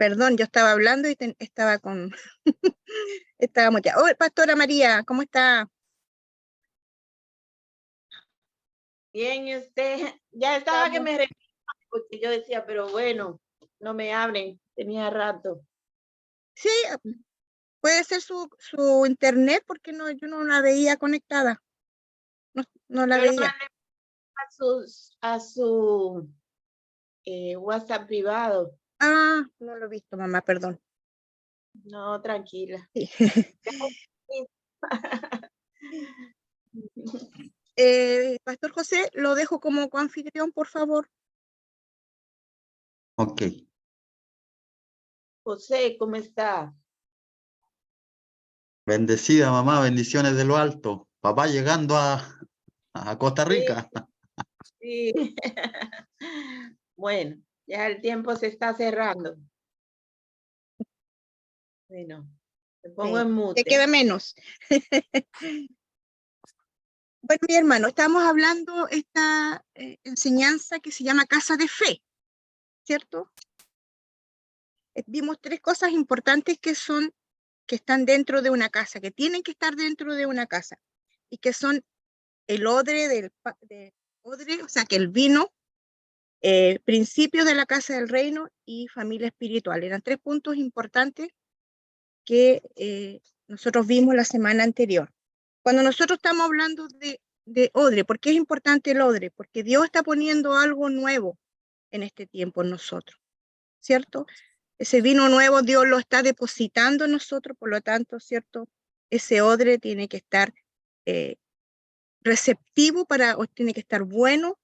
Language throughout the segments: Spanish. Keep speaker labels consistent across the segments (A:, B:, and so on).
A: Perdón, yo estaba hablando y estaba con... Estábamos ya. Oh, Pastora María, ¿cómo está?
B: Bien, ¿y usted? Ya estaba que me reía, porque yo decía, pero bueno, no me abren, tenía rato.
A: Sí, puede ser su internet, porque no, yo no la veía conectada. No la
B: Yo lo
A: veía.
B: mandé a su WhatsApp privado.
A: Ah, no lo he visto, mamá, perdón.
B: No, tranquila.
A: Sí. Pastor José, lo dejo como coanfitrión, por favor.
C: Ok.
B: José, ¿cómo está?
C: Bendecida mamá, bendiciones de lo alto. Papá llegando a Costa Rica.
B: Sí. Bueno, ya el tiempo se está cerrando. Bueno, me pongo en
A: Te
B: mute.
A: queda menos. Bueno, mi hermano, estamos hablando esta enseñanza que se llama Casa de Fe, ¿cierto? Vimos tres cosas importantes que están dentro de una casa, que tienen que estar dentro de una casa, y que son el odre odre, o sea, que el vino, principios de la casa del reino y familia espiritual. Eran tres puntos importantes que nosotros vimos la semana anterior. Cuando nosotros estamos hablando de odre, ¿por qué es importante el odre? Porque Dios está poniendo algo nuevo en este tiempo en nosotros, ¿cierto? Ese vino nuevo Dios lo está depositando en nosotros, por lo tanto, ¿cierto? Ese odre tiene que estar receptivo o tiene que estar bueno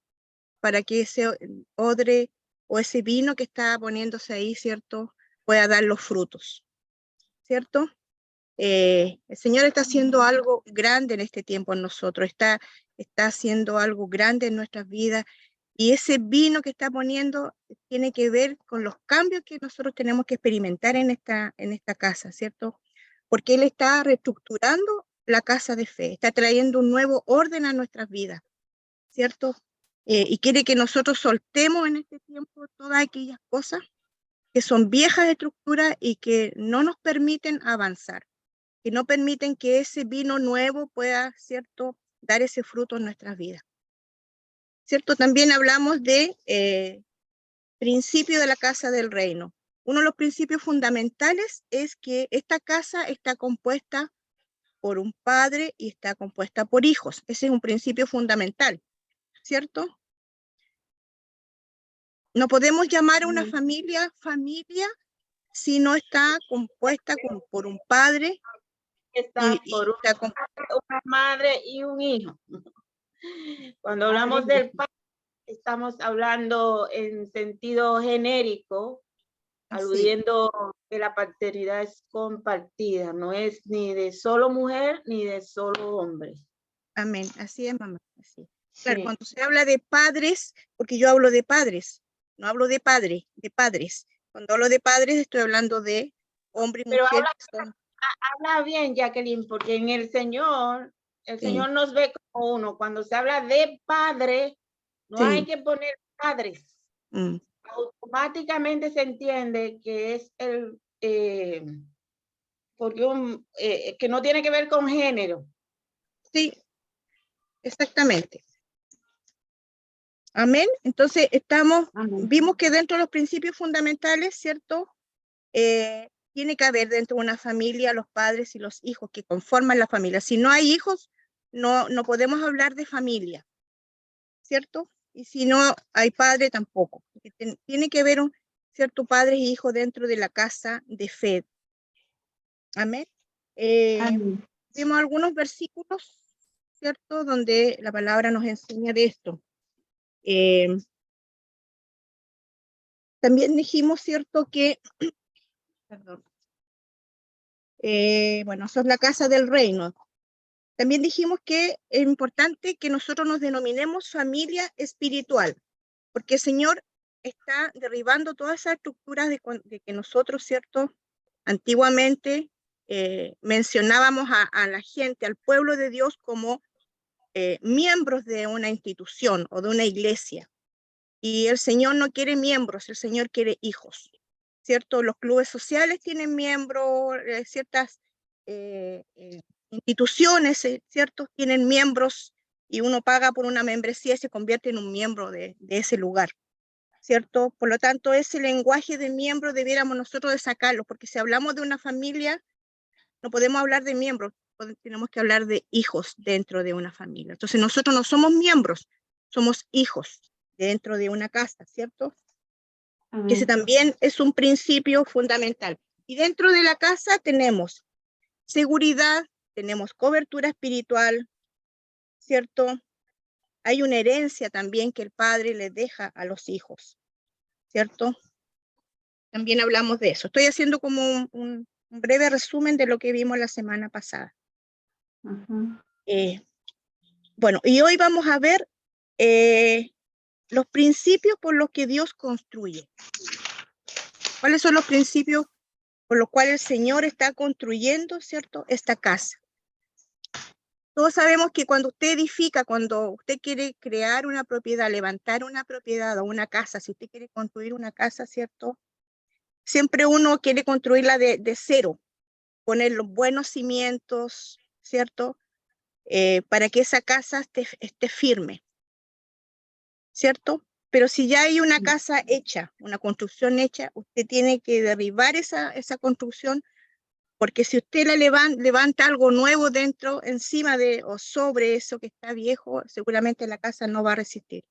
A: para que ese odre o ese vino que está poniéndose ahí, ¿cierto? Pueda dar los frutos, ¿cierto? El Señor está haciendo algo grande en este tiempo en nosotros, está haciendo algo grande en nuestras vidas, y ese vino que está poniendo tiene que ver con los cambios que nosotros tenemos que experimentar en esta casa, ¿cierto? Porque Él está reestructurando la casa de fe, está trayendo un nuevo orden a nuestras vidas, ¿cierto? Y quiere que nosotros soltemos en este tiempo todas aquellas cosas que son viejas estructuras y que no nos permiten avanzar, que no permiten que ese vino nuevo pueda, ¿cierto?, dar ese fruto en nuestras vidas. ¿Cierto? También hablamos de principio de la casa del reino. Uno de los principios fundamentales es que esta casa está compuesta por un padre y está compuesta por hijos. Ese es un principio fundamental, ¿cierto? No podemos llamar a una familia si no está compuesta por un padre
B: Está por una madre y un hijo. Cuando hablamos del padre, estamos hablando en sentido genérico, aludiendo que la paternidad es compartida, no es ni de solo mujer ni de solo hombre.
A: Amén, así es, mamá. Así. Claro, cuando se habla de padres, porque yo hablo de padres, no hablo de padre, de padres. Cuando hablo de padres estoy hablando de hombre y mujer.
B: Habla bien, Jacqueline, porque en el Señor nos ve como uno. Cuando se habla de padre, no hay que poner padres. Automáticamente se entiende que es porque que no tiene que ver con género.
A: Sí, exactamente. Amén. Entonces vimos que dentro de los principios fundamentales, ¿cierto? Tiene que haber dentro de una familia los padres y los hijos que conforman la familia. Si no hay hijos, no podemos hablar de familia, ¿cierto? Y si no hay padre, tampoco. Tiene que haber cierto padre y hijo dentro de la casa de fe. Amén. Vimos algunos versículos, ¿cierto? Donde la palabra nos enseña de esto. También dijimos, ¿cierto? Que, perdón. Bueno, eso es la casa del reino. También dijimos que es importante que nosotros nos denominemos familia espiritual, porque el Señor está derribando todas esas estructuras de que nosotros, ¿cierto? Antiguamente mencionábamos a la gente, al pueblo de Dios como miembros de una institución o de una iglesia. Y el Señor no quiere miembros, el Señor quiere hijos, ¿cierto? Los clubes sociales tienen miembros, ciertas instituciones, ¿cierto? Tienen miembros y uno paga por una membresía y se convierte en un miembro de ese lugar, ¿cierto? Por lo tanto, ese lenguaje de miembro debiéramos nosotros de sacarlo, porque si hablamos de una familia, no podemos hablar de miembros, tenemos que hablar de hijos dentro de una familia. Entonces, nosotros no somos miembros, somos hijos dentro de una casa, ¿cierto? Que ese también es un principio fundamental. Y dentro de la casa tenemos seguridad, tenemos cobertura espiritual, ¿cierto? Hay una herencia también que el padre le deja a los hijos, ¿cierto? También hablamos de eso. Estoy haciendo como un breve resumen de lo que vimos la semana pasada. Bueno, y hoy vamos a ver los principios por los que Dios construye. ¿Cuáles son los principios por los cuales el Señor está construyendo, ¿cierto?, esta casa? Todos sabemos que cuando usted edifica, cuando usted quiere crear una propiedad, levantar una propiedad o una casa, si usted quiere construir una casa, ¿cierto?, siempre uno quiere construirla de cero, poner los buenos cimientos, ¿cierto?, para que esa casa esté firme, ¿cierto? Pero si ya hay una casa hecha, una construcción hecha, usted tiene que derribar esa construcción, porque si usted levanta algo nuevo dentro, encima de o sobre eso que está viejo, seguramente la casa no va a resistir,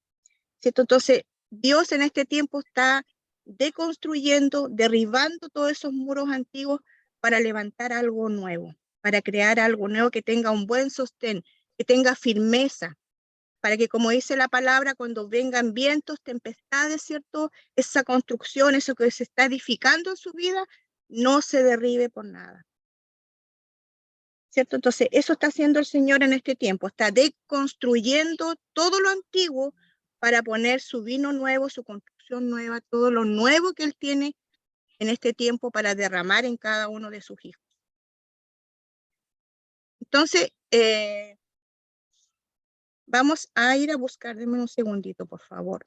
A: ¿cierto? Entonces, Dios en este tiempo está deconstruyendo, derribando todos esos muros antiguos para levantar algo nuevo, para crear algo nuevo que tenga un buen sostén, que tenga firmeza, para que, como dice la palabra, cuando vengan vientos, tempestades, ¿cierto?, esa construcción, eso que se está edificando en su vida, no se derribe por nada, ¿cierto? Entonces, eso está haciendo el Señor en este tiempo, está deconstruyendo todo lo antiguo para poner su vino nuevo, su construcción nueva, todo lo nuevo que Él tiene en este tiempo para derramar en cada uno de sus hijos. Entonces, vamos a ir a buscar, denme un segundito, por favor.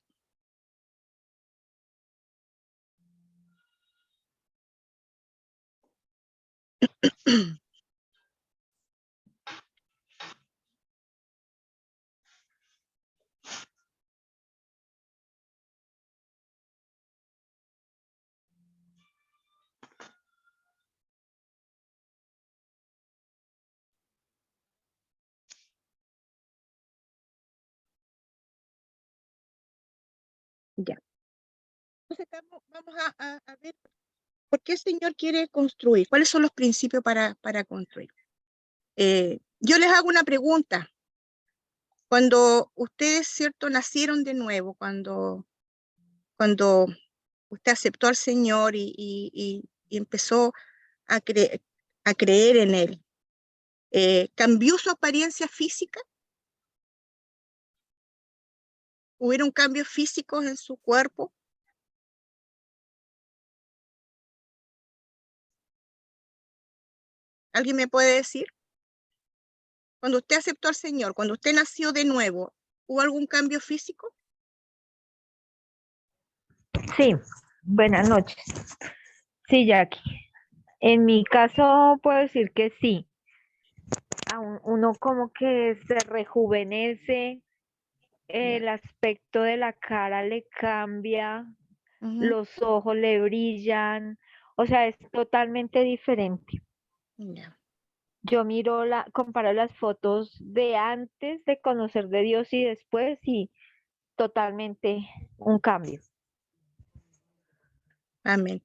A: Ya. Entonces, vamos a ver por qué el Señor quiere construir, cuáles son los principios para construir. Yo les hago una pregunta. Cuando ustedes, ¿cierto?, nacieron de nuevo, cuando usted aceptó al Señor y empezó a creer en Él, ¿cambió su apariencia física? ¿Hubieron cambios físicos en su cuerpo? ¿Alguien me puede decir? Cuando usted aceptó al Señor, cuando usted nació de nuevo, ¿hubo algún cambio físico?
D: Sí, buenas noches. Sí, Jackie. En mi caso puedo decir que sí. Uno como que se rejuvenece, el aspecto de la cara le cambia, los ojos le brillan, o sea, es totalmente diferente. Yo comparo las fotos de antes de conocer de Dios y después y totalmente un cambio.
A: Amén.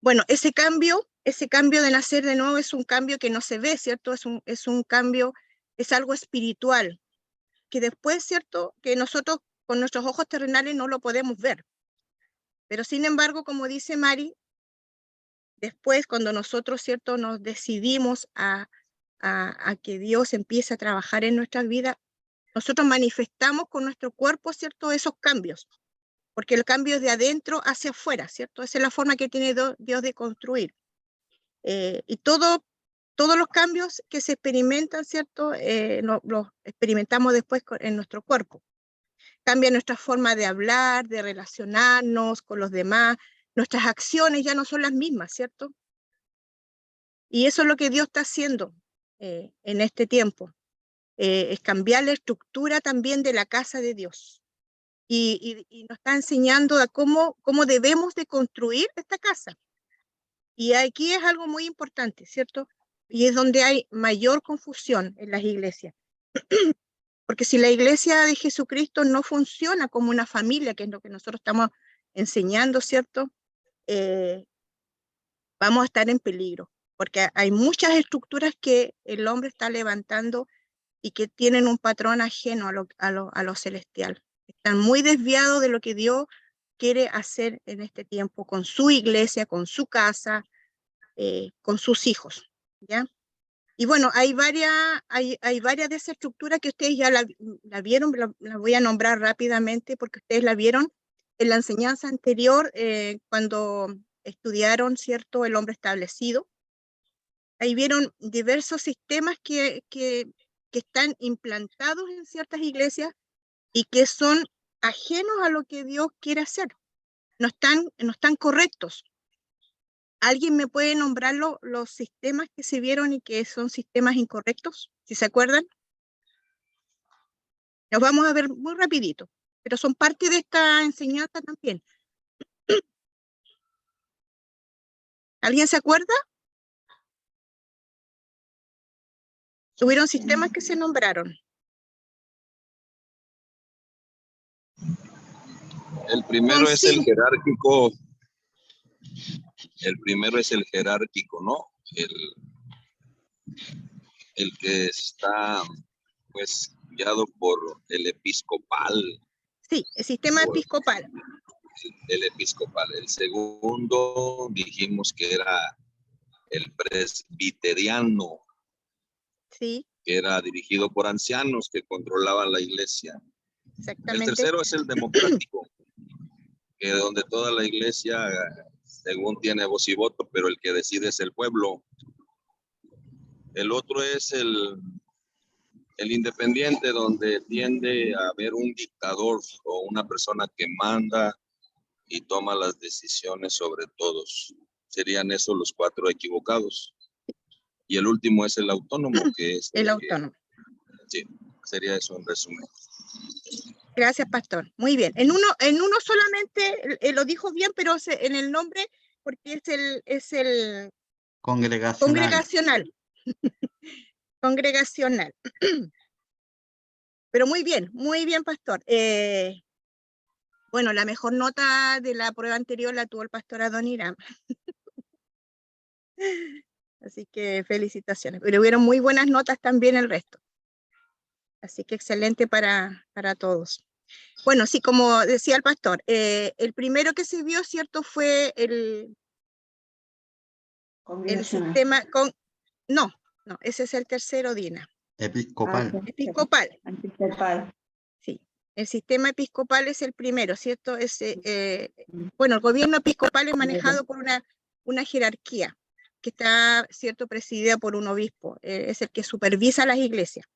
A: Bueno, ese cambio de nacer de nuevo es un cambio que no se ve, ¿cierto? Es un cambio, es algo espiritual, que después, ¿cierto?, que nosotros con nuestros ojos terrenales no lo podemos ver. Pero sin embargo, como dice Mari, después cuando nosotros, ¿cierto?, nos decidimos a que Dios empiece a trabajar en nuestras vidas, nosotros manifestamos con nuestro cuerpo, ¿cierto?, esos cambios. Porque el cambio es de adentro hacia afuera, ¿cierto? Esa es la forma que tiene Dios de construir. Y todos los cambios que se experimentan, ¿cierto?, los experimentamos después en nuestro cuerpo. Cambia nuestra forma de hablar, de relacionarnos con los demás, nuestras acciones ya no son las mismas, ¿cierto? Y eso es lo que Dios está haciendo en este tiempo, es cambiar la estructura también de la casa de Dios. Y nos está enseñando a cómo debemos de construir esta casa. Y aquí es algo muy importante, ¿cierto? Y es donde hay mayor confusión en las iglesias. Porque si la iglesia de Jesucristo no funciona como una familia, que es lo que nosotros estamos enseñando, ¿cierto? Vamos a estar en peligro, porque hay muchas estructuras que el hombre está levantando y que tienen un patrón ajeno a lo celestial. Están muy desviados de lo que Dios quiere hacer en este tiempo con su iglesia, con su casa, con sus hijos, ¿ya? Y bueno, hay varias de esas estructuras que ustedes ya la vieron, la voy a nombrar rápidamente porque ustedes la vieron en la enseñanza anterior cuando estudiaron, ¿cierto?, el hombre establecido. Ahí vieron diversos sistemas que están implantados en ciertas iglesias y que son ajenos a lo que Dios quiere hacer. No están correctos. ¿Alguien me puede nombrar los sistemas que se vieron y que son sistemas incorrectos? Si se acuerdan. Los vamos a ver muy rapidito, pero son parte de esta enseñanza también. ¿Alguien se acuerda? Hubieron sistemas que se nombraron.
E: El primero es el jerárquico. El primero es el jerárquico, ¿no? El que está, pues, guiado por el episcopal.
A: Sí, el sistema episcopal.
E: El episcopal. El segundo dijimos que era el presbiteriano.
A: Sí.
E: Que era dirigido por ancianos que controlaban la iglesia.
A: Exactamente.
E: El tercero es el democrático, que donde toda la iglesia, según tiene voz y voto, pero el que decide es el pueblo. El otro es el independiente, donde tiende a haber un dictador o una persona que manda y toma las decisiones sobre todos. Serían esos los cuatro equivocados. Y el último es el autónomo, que es
A: el autónomo.
E: Sí, sería eso en resumen.
A: Gracias, pastor. Muy bien. En uno solamente lo dijo bien, pero en el nombre, porque es el congregacional. Congregacional. Pero muy bien, pastor. Bueno, la mejor nota de la prueba anterior la tuvo el pastor Adoniram. Así que felicitaciones. Pero hubieron muy buenas notas también el resto. Así que excelente para todos. Bueno, sí, como decía el pastor, el primero que se vio, ¿cierto? Fue el sistema No, ese es el tercero, Dina.
C: Episcopal.
A: Episcopal. Sí, el sistema episcopal es el primero, ¿cierto? Bueno, el gobierno episcopal es manejado por una jerarquía que está, ¿cierto?, presidida por un obispo. Es el que supervisa las iglesias.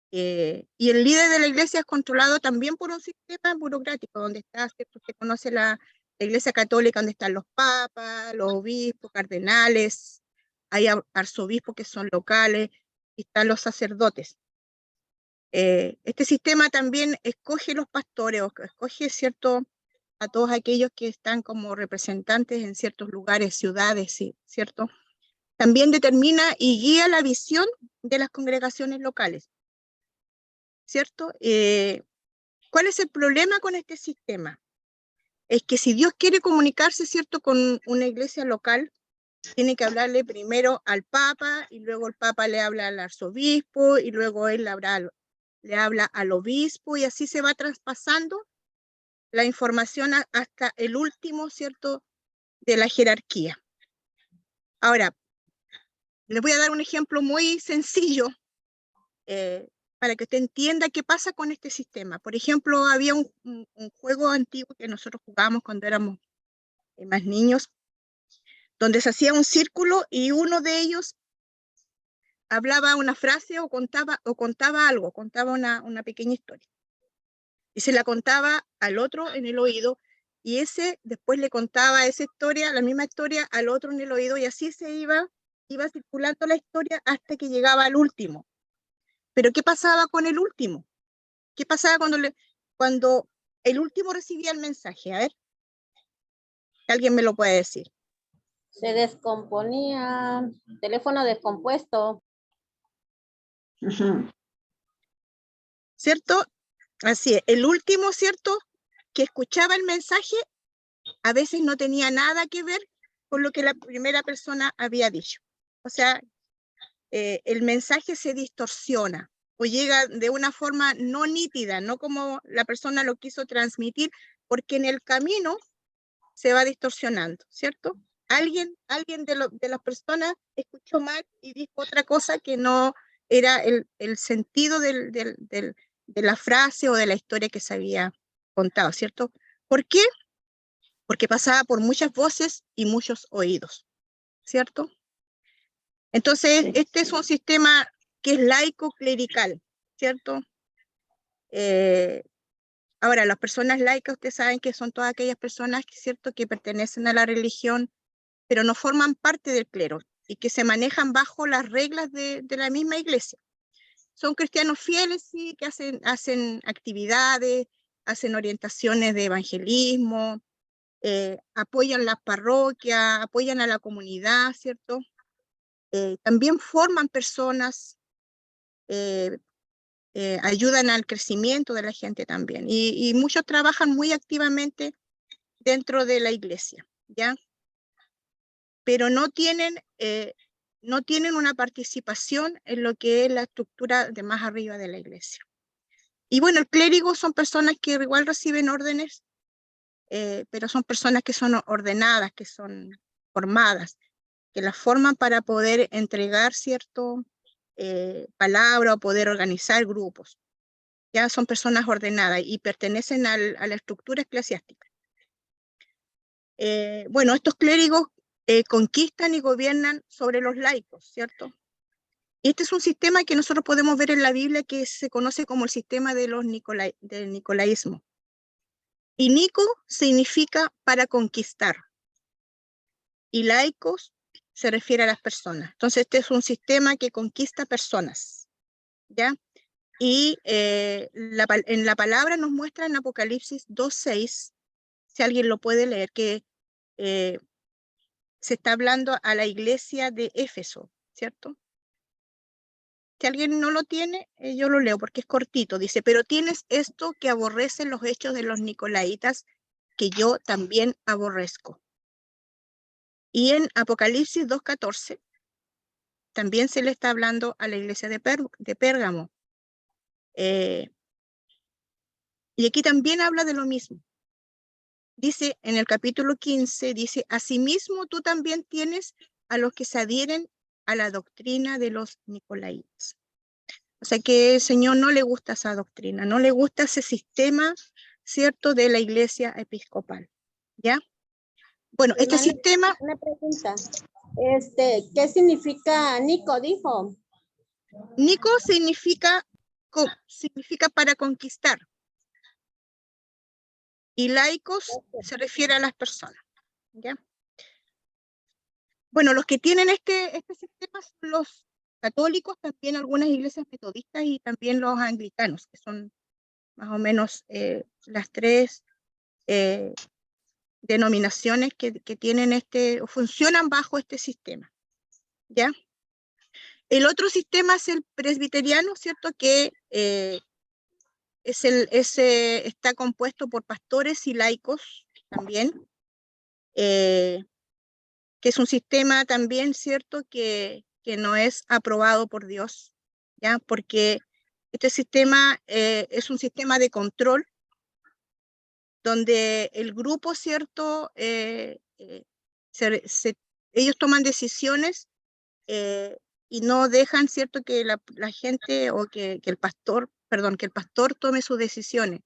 A: Y el líder de la iglesia es controlado también por un sistema burocrático, donde está, ¿cierto? Usted conoce la iglesia católica, donde están los papas, los obispos, cardenales, hay arzobispos que son locales, y están los sacerdotes. Este sistema también escoge los pastores, escoge, ¿cierto?, a todos aquellos que están como representantes en ciertos lugares, ciudades, ¿cierto? También determina y guía la visión de las congregaciones locales, ¿cierto? ¿Cuál es el problema con este sistema? Es que si Dios quiere comunicarse, ¿cierto?, con una iglesia local, tiene que hablarle primero al Papa, y luego el Papa le habla al arzobispo, y luego él le habla al obispo, y así se va traspasando la información hasta el último, ¿cierto?, de la jerarquía. Ahora, les voy a dar un ejemplo muy sencillo para que usted entienda qué pasa con este sistema. Por ejemplo, había un juego antiguo que nosotros jugábamos cuando éramos más niños, donde se hacía un círculo y uno de ellos hablaba una frase o contaba algo, contaba una pequeña historia. Y se la contaba al otro en el oído, y ese después le contaba esa historia, la misma historia al otro en el oído, y así se iba circulando la historia hasta que llegaba al último. Pero ¿qué pasaba con el último? ¿Qué pasaba cuando el último recibía el mensaje? A ver, ¿alguien me lo puede decir?
F: Se descomponía, teléfono descompuesto.
A: ¿Cierto? Así es. El último, ¿cierto? Que escuchaba el mensaje, a veces no tenía nada que ver con lo que la primera persona había dicho. O sea, el mensaje se distorsiona o llega de una forma no nítida, no como la persona lo quiso transmitir, porque en el camino se va distorsionando, ¿cierto? Alguien de las personas escuchó mal y dijo otra cosa que no era el sentido de la frase o de la historia que se había contado, ¿cierto? ¿Por qué? Porque pasaba por muchas voces y muchos oídos, ¿cierto? Entonces, este es un sistema que es laico clerical, ¿cierto? Ahora, las personas laicas, ustedes saben que son todas aquellas personas, ¿cierto?, que pertenecen a la religión, pero no forman parte del clero y que se manejan bajo las reglas de la misma iglesia. Son cristianos fieles, sí, que hacen actividades, hacen orientaciones de evangelismo, apoyan las parroquias, apoyan a la comunidad, ¿cierto? También forman personas, ayudan al crecimiento de la gente también. Y muchos trabajan muy activamente dentro de la iglesia, ¿ya? Pero no tienen una participación en lo que es la estructura de más arriba de la iglesia. Y bueno, el clérigo son personas que igual reciben órdenes, pero son personas que son ordenadas, que son formadas, que las forman para poder entregar cierto palabra o poder organizar grupos. Ya son personas ordenadas y pertenecen a la estructura eclesiástica. Bueno, estos clérigos conquistan y gobiernan sobre los laicos, ¿cierto? Este es un sistema que nosotros podemos ver en la Biblia que se conoce como el sistema de del nicolaísmo. Y Nico significa para conquistar. Y laicos se refiere a las personas. Entonces este es un sistema que conquista personas, ¿ya? Y en la palabra nos muestra en Apocalipsis 2:6, si alguien lo puede leer, que se está hablando a la iglesia de Éfeso, ¿cierto? Si alguien no lo tiene, yo lo leo porque es cortito. Dice, pero tienes esto que aborrecen los hechos de los nicolaitas, que yo también aborrezco. Y en Apocalipsis 2:14, también se le está hablando a la iglesia de Pérgamo. Y aquí también habla de lo mismo. Dice en el capítulo 15, dice, asimismo tú también tienes a los que se adhieren a la doctrina de los nicolaitas. O sea que el Señor no le gusta esa doctrina, no le gusta ese sistema, ¿cierto?, de la iglesia episcopal, ¿ya? Bueno, este sistema...
F: Una pregunta, ¿qué significa Nico, dijo?
A: Nico significa para conquistar. Y laicos se refiere a las personas, ¿ya? Bueno, los que tienen este sistema son los católicos, también algunas iglesias metodistas y también los anglicanos, que son más o menos las tres denominaciones que tienen funcionan bajo este sistema, ¿ya? El otro sistema es el presbiteriano, ¿cierto? Que está compuesto por pastores y laicos también, que es un sistema también, ¿cierto?, que no es aprobado por Dios, ¿ya? Porque este sistema es un sistema de control, donde el grupo, ¿cierto?, ellos toman decisiones y no dejan, ¿cierto?, que la gente o que el pastor tome sus decisiones,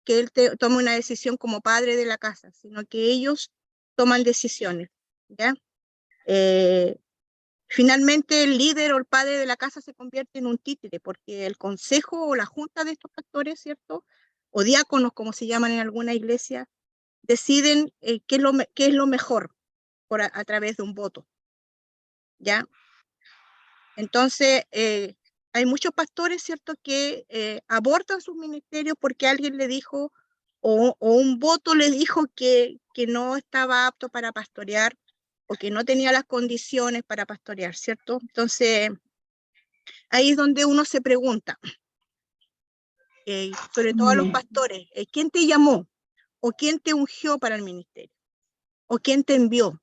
A: que él tome una decisión como padre de la casa, sino que ellos toman decisiones, ¿ya? Finalmente el líder o el padre de la casa se convierte en un títere, porque el consejo o la junta de estos pastores, ¿cierto?, o diáconos, como se llaman en alguna iglesia, deciden qué es lo mejor a través de un voto, ¿ya? Entonces, hay muchos pastores, ¿cierto?, que abortan sus ministerios porque alguien le dijo, o un voto le dijo que no estaba apto para pastorear, o que no tenía las condiciones para pastorear, ¿cierto? Entonces, ahí es donde uno se pregunta, sobre todo a los pastores, ¿quién te llamó? ¿O quién te ungió para el ministerio? ¿O quién te envió?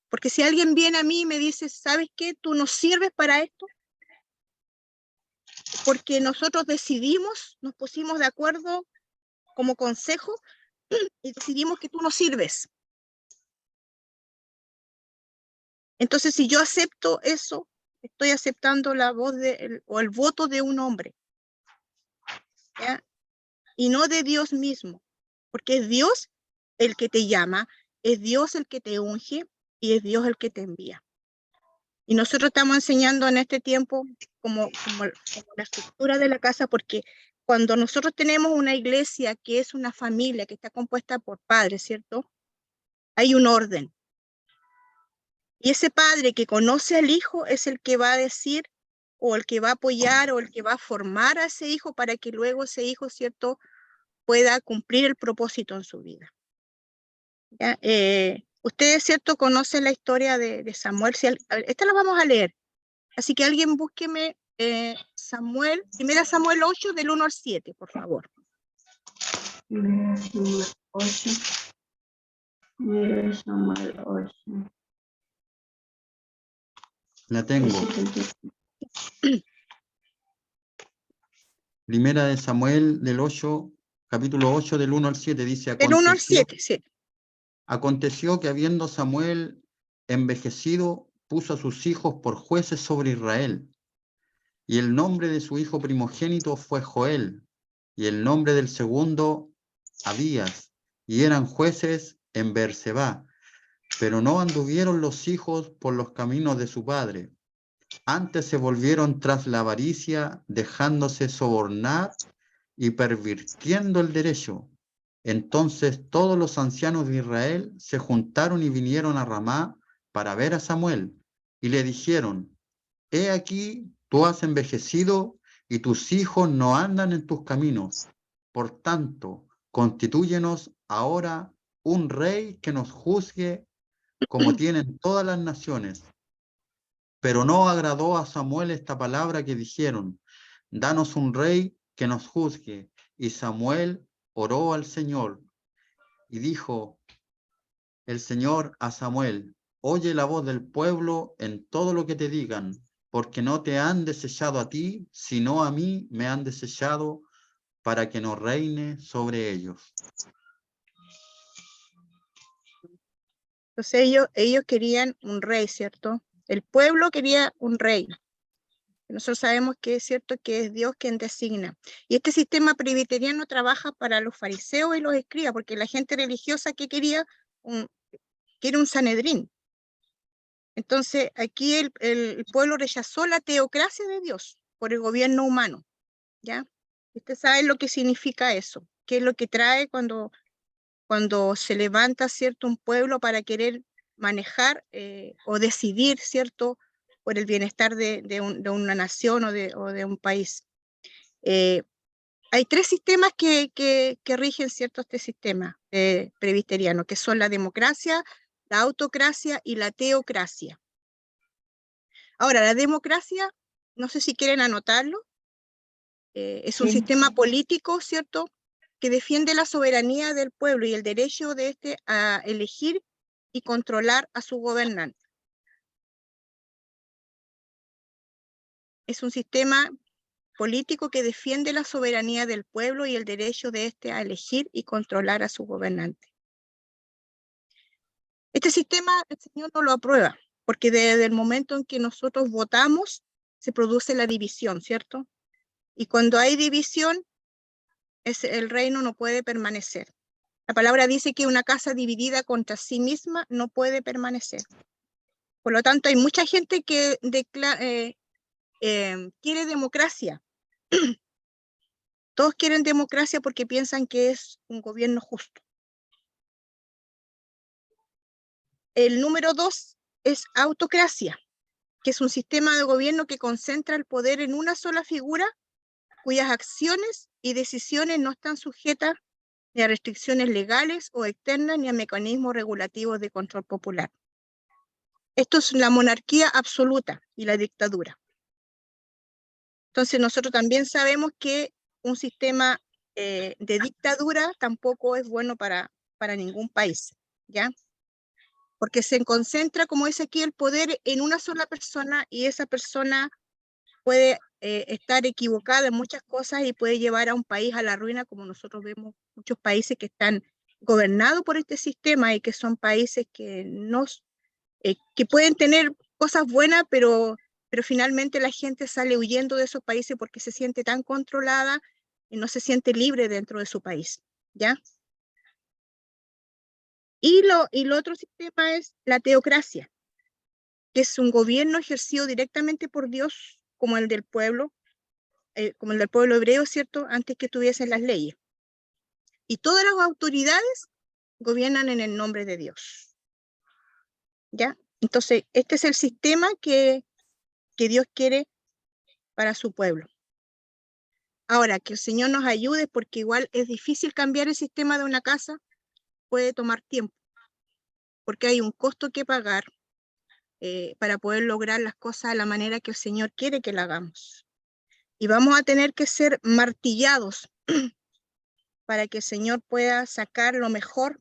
A: Porque si alguien viene a mí y me dice, ¿sabes qué? Tú no sirves para esto, porque nosotros decidimos, nos pusimos de acuerdo como consejo y decidimos que tú no sirves. Entonces, si yo acepto eso, estoy aceptando la voz o el voto de un hombre, ¿ya? Y no de Dios mismo, porque es Dios el que te llama, es Dios el que te unge y es Dios el que te envía. Y nosotros estamos enseñando en este tiempo como la estructura de la casa, porque cuando nosotros tenemos una iglesia que es una familia que está compuesta por padres, ¿cierto? Hay un orden. Y ese padre que conoce al hijo es el que va a decir, o el que va a apoyar, o el que va a formar a ese hijo para que luego ese hijo, ¿cierto?, pueda cumplir el propósito en su vida. ¿Ya? Ustedes, ¿cierto?, conocen la historia de Samuel. Esta la vamos a leer. Así que alguien búsqueme Samuel, 1 Samuel 8, del 1 al 7, por favor.
G: 1 Samuel 8. 1 Samuel 8.
C: La tengo. Primera de Samuel del 8, capítulo 8, del 1 al 7, dice,
A: Del 1 al 7, sí.
C: Aconteció que habiendo Samuel envejecido, puso a sus hijos por jueces sobre Israel. Y el nombre de su hijo primogénito fue Joel, y el nombre del segundo, Abías, y eran jueces en Beerseba. Pero no anduvieron los hijos por los caminos de su padre. Antes se volvieron tras la avaricia, dejándose sobornar y pervirtiendo el derecho. Entonces todos los ancianos de Israel se juntaron y vinieron a Ramá para ver a Samuel, y le dijeron, he aquí, tú has envejecido y tus hijos no andan en tus caminos. Por tanto, constitúyenos ahora un rey que nos juzgue como tienen todas las naciones. Pero no agradó a Samuel esta palabra que dijeron, danos un rey que nos juzgue. Y Samuel oró al Señor y dijo el Señor a Samuel, oye la voz del pueblo en todo lo que te digan, porque no te han desechado a ti, sino a mí me han desechado para que no reine sobre ellos.
A: Entonces ellos querían un rey, ¿cierto? El pueblo quería un rey. Nosotros sabemos que es cierto que es Dios quien designa. Y este sistema presbiteriano trabaja para los fariseos y los escribas, porque la gente religiosa que quería un Sanedrín. Entonces aquí el pueblo rechazó la teocracia de Dios por el gobierno humano, ¿ya? Usted sabe lo que significa eso, qué es lo que trae cuando se levanta, ¿cierto?, un pueblo para querer manejar o decidir, ¿cierto?, por el bienestar de una nación o de un país. Hay tres sistemas que rigen, ¿cierto?, este sistema presbiteriano, que son la democracia, la autocracia y la teocracia. Ahora, la democracia, no sé si quieren anotarlo, es un sistema político, ¿cierto?, que defiende la soberanía del pueblo y el derecho de este a elegir y controlar a su gobernante. Es un sistema político que defiende la soberanía del pueblo y el derecho de este a elegir y controlar a su gobernante. Este sistema el Señor no lo aprueba, porque desde el momento en que nosotros votamos, se produce la división, ¿cierto? Y cuando hay división, el reino no puede permanecer. La palabra dice que una casa dividida contra sí misma no puede permanecer. Por lo tanto, hay mucha gente que quiere democracia. Todos quieren democracia porque piensan que es un gobierno justo. El número 2 es autocracia, que es un sistema de gobierno que concentra el poder en una sola figura, cuyas acciones y decisiones no están sujetas ni a restricciones legales o externas, ni a mecanismos regulativos de control popular. Esto es la monarquía absoluta y la dictadura. Entonces nosotros también sabemos que un sistema de dictadura tampoco es bueno para ningún país, ¿ya? Porque se concentra, como dice aquí, el poder en una sola persona, y esa persona puede estar equivocada en muchas cosas y puede llevar a un país a la ruina, como nosotros vemos muchos países que están gobernados por este sistema y que son países que, que pueden tener cosas buenas, pero finalmente la gente sale huyendo de esos países porque se siente tan controlada y no se siente libre dentro de su país, ¿ya? Y lo otro sistema es la teocracia, que es un gobierno ejercido directamente por Dios, como el del pueblo hebreo, ¿cierto? Antes que tuviesen las leyes. Y todas las autoridades gobiernan en el nombre de Dios, ¿ya? Entonces, este es el sistema que Dios quiere para su pueblo. Ahora, que el Señor nos ayude, porque igual es difícil cambiar el sistema de una casa, puede tomar tiempo, porque hay un costo que pagar para poder lograr las cosas de la manera que el Señor quiere que la hagamos. Y vamos a tener que ser martillados para que el Señor pueda sacar lo mejor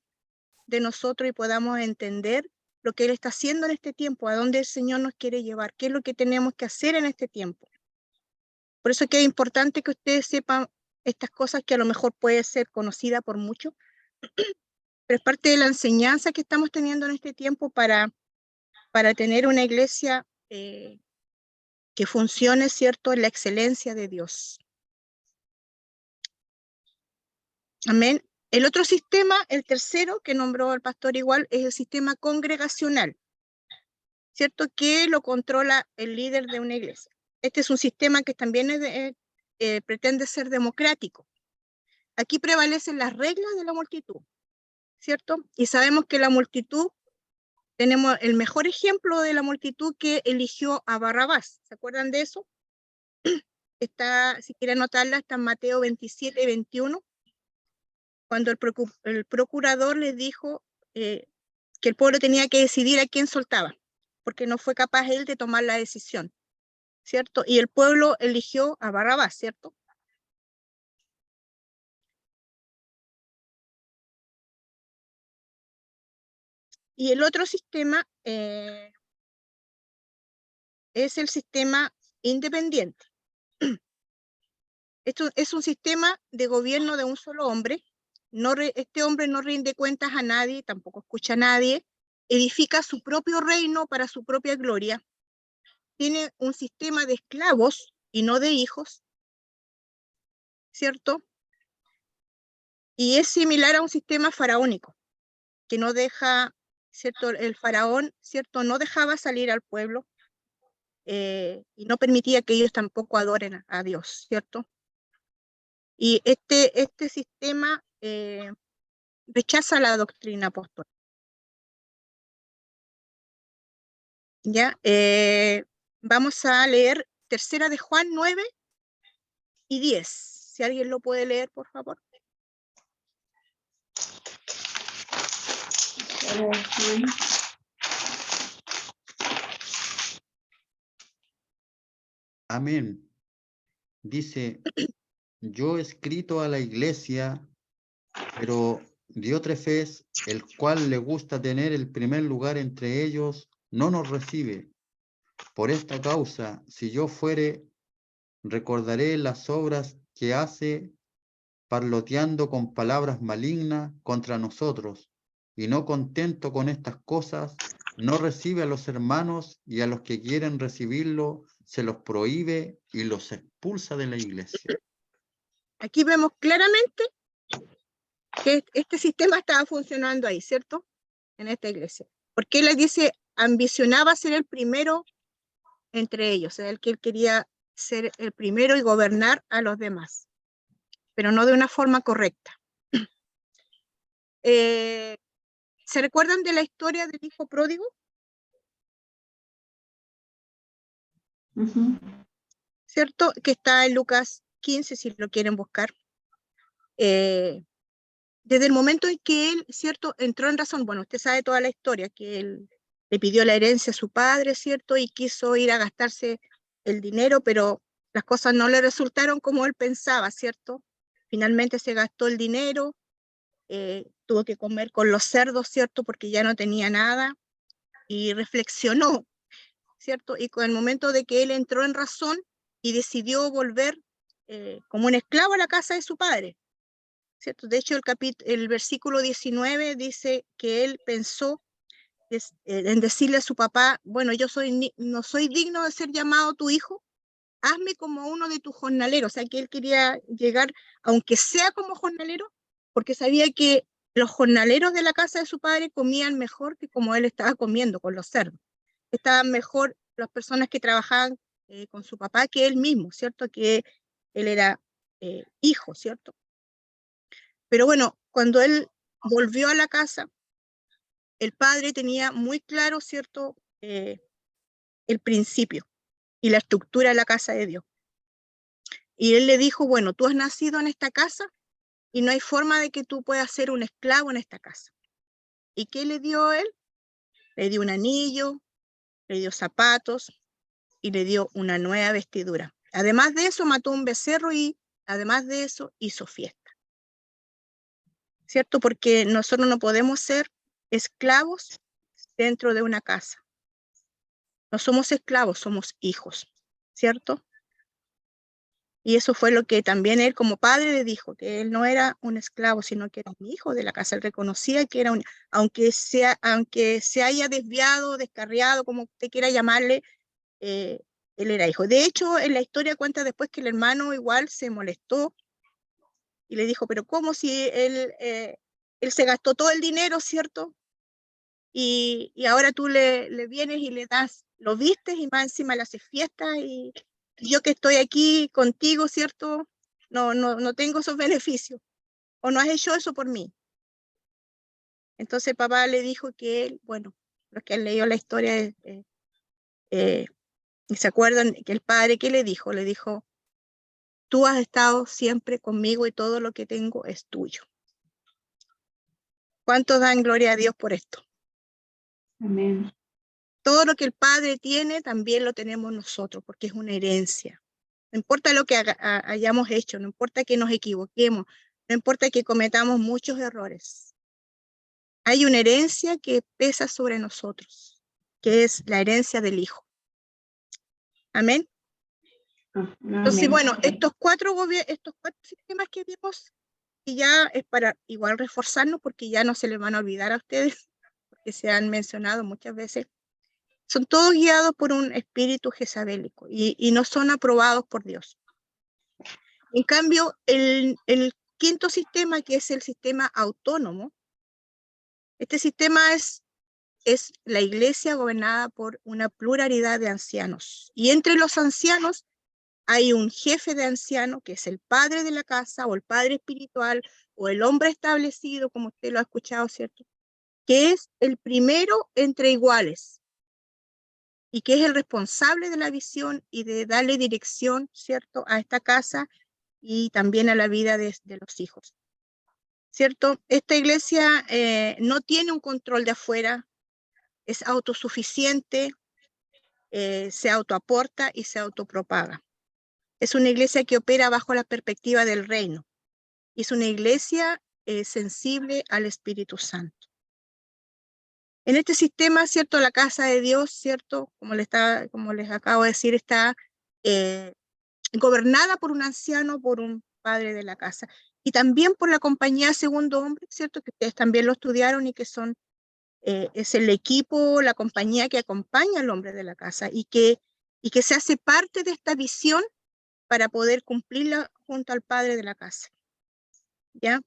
A: de nosotros y podamos entender lo que Él está haciendo en este tiempo, a dónde el Señor nos quiere llevar, qué es lo que tenemos que hacer en este tiempo. Por eso es que es importante que ustedes sepan estas cosas que a lo mejor puede ser conocida por muchos, pero es parte de la enseñanza que estamos teniendo en este tiempo para tener una iglesia que funcione, ¿cierto?, en la excelencia de Dios. Amén. El otro sistema, el tercero que nombró el pastor igual, es el sistema congregacional, ¿cierto?, que lo controla el líder de una iglesia. Este es un sistema que también pretende ser democrático. Aquí prevalecen las reglas de la multitud, ¿cierto? Y sabemos que la multitud, tenemos el mejor ejemplo de la multitud que eligió a Barrabás. ¿Se acuerdan de eso? Está, si quieren anotarla, está en Mateo 27 y 21, cuando el procurador les dijo que el pueblo tenía que decidir a quién soltaba, porque no fue capaz él de tomar la decisión, ¿cierto? Y el pueblo eligió a Barrabás, ¿cierto? Y el otro sistema es el sistema independiente. Esto es un sistema de gobierno de un solo hombre. Este hombre no rinde cuentas a nadie, tampoco escucha a nadie, edifica su propio reino para su propia gloria, tiene un sistema de esclavos y no de hijos, ¿cierto? Y es similar a un sistema faraónico, que no deja, ¿cierto? El faraón, ¿cierto?, no dejaba salir al pueblo y no permitía que ellos tampoco adoren a Dios, ¿cierto? Y este sistema rechaza la doctrina apostólica. ¿Ya? Vamos a leer Tercera de Juan 9 y 10. Si alguien lo puede leer, por favor.
C: Amén. Dice, yo he escrito a la iglesia, pero Diótrefes, el cual le gusta tener el primer lugar entre ellos, no nos recibe. Por esta causa, si yo fuere, recordaré las obras que hace, parloteando con palabras malignas contra nosotros, y no contento con estas cosas, no recibe a los hermanos, y a los que quieren recibirlo se los prohíbe y los expulsa de la iglesia.
A: Aquí vemos claramente que este sistema estaba funcionando ahí, ¿cierto? En esta iglesia. Porque él les dice, ambicionaba ser el primero entre ellos, el que él quería ser el primero y gobernar a los demás, pero no de una forma correcta. ¿Se recuerdan de la historia del hijo pródigo? ¿Cierto? Que está en Lucas 15, si lo quieren buscar. Desde el momento en que él, ¿cierto?, entró en razón, bueno, usted sabe toda la historia, que él le pidió la herencia a su padre, ¿cierto?, y quiso ir a gastarse el dinero, pero las cosas no le resultaron como él pensaba, ¿cierto? Finalmente se gastó el dinero, tuvo que comer con los cerdos, ¿cierto?, porque ya no tenía nada, y reflexionó, ¿cierto? Y con el momento de que él entró en razón y decidió volver como un esclavo a la casa de su padre, ¿cierto? De hecho, el versículo 19 dice que él pensó en decirle a su papá, bueno, yo no soy digno de ser llamado tu hijo, hazme como uno de tus jornaleros. O sea, que él quería llegar, aunque sea como jornalero, porque sabía que los jornaleros de la casa de su padre comían mejor que como él estaba comiendo con los cerdos. Estaban mejor las personas que trabajaban con su papá que él mismo, ¿cierto? Que él era hijo, ¿cierto? Pero bueno, cuando él volvió a la casa, el padre tenía muy claro, ¿cierto?, el principio y la estructura de la casa de Dios. Y él le dijo, bueno, tú has nacido en esta casa y no hay forma de que tú puedas ser un esclavo en esta casa. ¿Y qué le dio él? Le dio un anillo, le dio zapatos y le dio una nueva vestidura. Además de eso, mató un becerro y además de eso, hizo fiesta. ¿Cierto? Porque nosotros no podemos ser esclavos dentro de una casa. No somos esclavos, somos hijos, ¿cierto? Y eso fue lo que también él como padre le dijo, que él no era un esclavo, sino que era un hijo de la casa. Él reconocía que era aunque se haya desviado, descarriado, como usted quiera llamarle, él era hijo. De hecho, en la historia cuenta después que el hermano igual se molestó y le dijo, pero ¿cómo si él se gastó todo el dinero, ¿cierto? Y ahora tú le vienes y le das, lo vistes y más encima le haces fiesta y yo que estoy aquí contigo, ¿cierto? No tengo esos beneficios. O no has hecho eso por mí. Entonces papá le dijo que él, bueno, los que han leído la historia y se acuerdan que el padre, ¿qué le dijo? Le dijo, tú has estado siempre conmigo y todo lo que tengo es tuyo. ¿Cuántos dan gloria a Dios por esto?
G: Amén.
A: Todo lo que el Padre tiene, también lo tenemos nosotros, porque es una herencia. No importa lo que hayamos hecho, no importa que nos equivoquemos, no importa que cometamos muchos errores. Hay una herencia que pesa sobre nosotros, que es la herencia del Hijo. Amén. Entonces, bueno, estos cuatro sistemas que vimos, y ya es para igual reforzarnos, porque ya no se les van a olvidar a ustedes, porque se han mencionado muchas veces. Son todos guiados por un espíritu jezabélico y no son aprobados por Dios. En cambio, el quinto sistema, que es el sistema autónomo, este sistema es la iglesia gobernada por una pluralidad de ancianos. Y entre los ancianos hay un jefe de anciano, que es el padre de la casa, o el padre espiritual, o el hombre establecido, como usted lo ha escuchado, ¿cierto? Que es el primero entre iguales, y que es el responsable de la visión y de darle dirección, ¿cierto?, a esta casa y también a la vida de los hijos, ¿cierto? Esta iglesia no tiene un control de afuera, es autosuficiente, se autoaporta y se autopropaga. Es una iglesia que opera bajo la perspectiva del reino. Y es una iglesia sensible al Espíritu Santo. En este sistema, ¿cierto? La casa de Dios, ¿cierto? Como les acabo de decir, está gobernada por un anciano, por un padre de la casa. Y también por la compañía segundo hombre, ¿cierto? Que ustedes también lo estudiaron y que es el equipo, la compañía que acompaña al hombre de la casa y que se hace parte de esta visión para poder cumplirla junto al padre de la casa. ¿Ya?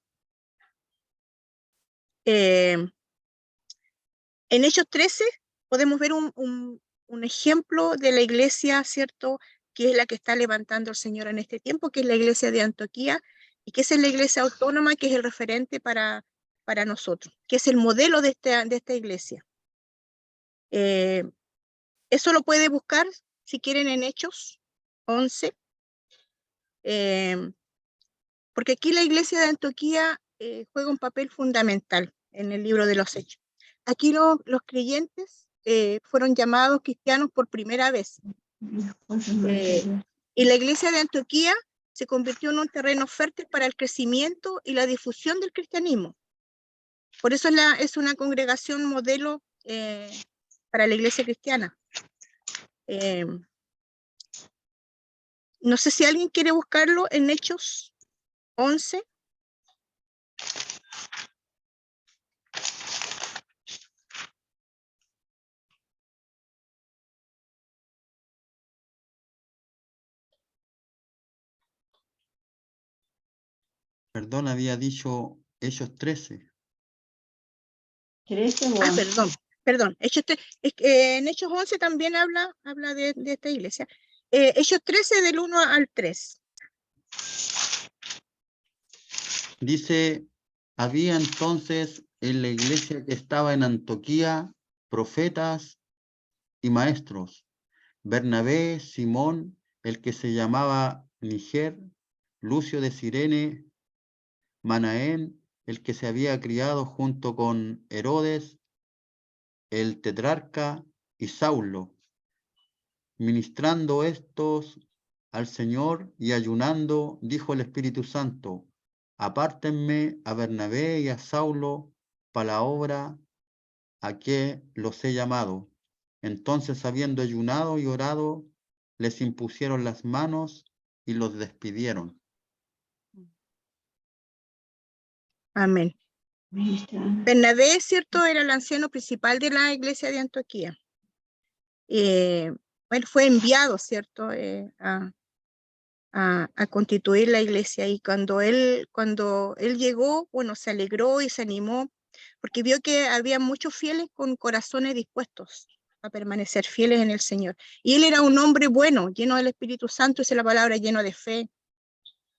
A: En Hechos 13 podemos ver un ejemplo de la iglesia, ¿cierto?, que es la que está levantando el Señor en este tiempo, que es la iglesia de Antioquía, y que es la iglesia autónoma, que es el referente para para nosotros, que es el modelo de esta iglesia. Eso lo puede buscar, si quieren, en Hechos 11. Porque aquí la iglesia de Antioquía juega un papel fundamental en el libro de los Hechos. Aquí los creyentes fueron llamados cristianos por primera vez. Y la iglesia de Antioquía se convirtió en un terreno fértil para el crecimiento y la difusión del cristianismo. Por eso es una congregación modelo para la iglesia cristiana. No sé si alguien quiere buscarlo en Hechos 11.
C: Perdón, había dicho Hechos 13.
G: 13,
A: Perdón. En Hechos 11 también habla de esta iglesia. Hechos 13 del 1 al 3.
C: Dice, había entonces en la iglesia que estaba en Antioquía profetas y maestros, Bernabé, Simón, el que se llamaba Niger, Lucio de Cirene, Manaén, el que se había criado junto con Herodes, el tetrarca, y Saulo, ministrando estos al Señor y ayunando, dijo el Espíritu Santo, apártenme a Bernabé y a Saulo para la obra a que los he llamado. Entonces, habiendo ayunado y orado, les impusieron las manos y los despidieron.
A: Amén. Bernabé, ¿cierto? Era el anciano principal de la iglesia de Antioquía. Él fue enviado, ¿cierto? A constituir la iglesia, y cuando él llegó, bueno, se alegró y se animó, porque vio que había muchos fieles con corazones dispuestos a permanecer fieles en el Señor. Y él era un hombre bueno, lleno del Espíritu Santo, esa es la palabra, lleno de fe.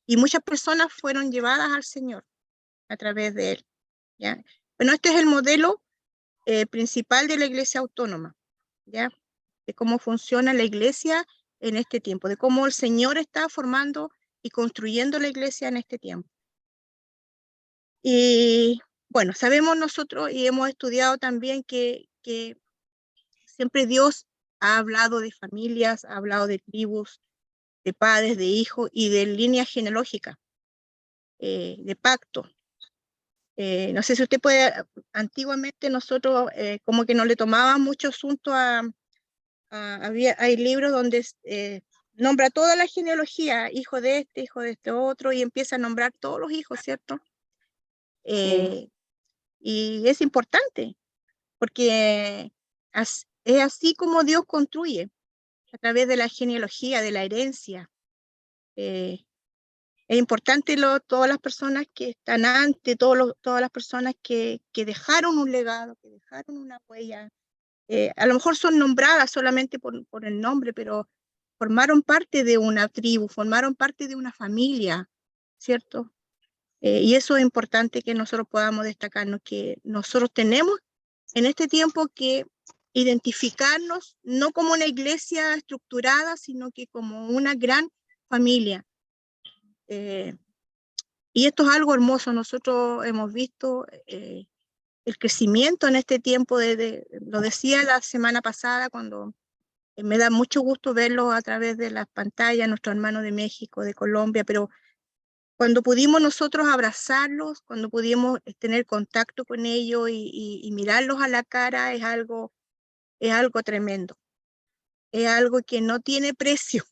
A: Y muchas personas fueron llevadas al Señor a través de él, ¿ya? Bueno, este es el modelo principal de la iglesia autónoma, ¿ya? De cómo funciona la iglesia en este tiempo, de cómo el Señor está formando y construyendo la iglesia en este tiempo. Y bueno, sabemos nosotros y hemos estudiado también que siempre Dios ha hablado de familias, ha hablado de tribus, de padres, de hijos y de línea genealógica, de pacto. No sé si usted puede, antiguamente nosotros como que no le tomábamos mucho asunto hay libros donde nombra toda la genealogía, hijo de este otro, y empieza a nombrar todos los hijos, ¿cierto?
G: Sí.
A: Y es importante, porque es así como Dios construye, a través de la genealogía, de la herencia. Es importante todas las personas que están antes, todas las personas que dejaron un legado, que dejaron una huella. A lo mejor son nombradas solamente por el nombre, pero formaron parte de una tribu, formaron parte de una familia, ¿cierto? Y eso es importante que nosotros podamos destacarnos, que nosotros tenemos en este tiempo que identificarnos no como una iglesia estructurada, sino que como una gran familia. Y esto es algo hermoso. Nosotros hemos visto el crecimiento en este tiempo, lo decía la semana pasada, cuando me da mucho gusto verlo a través de las pantallas, nuestros hermanos de México, de Colombia, pero cuando pudimos nosotros abrazarlos, cuando pudimos tener contacto con ellos y mirarlos a la cara, es algo tremendo. Es algo que no tiene precio,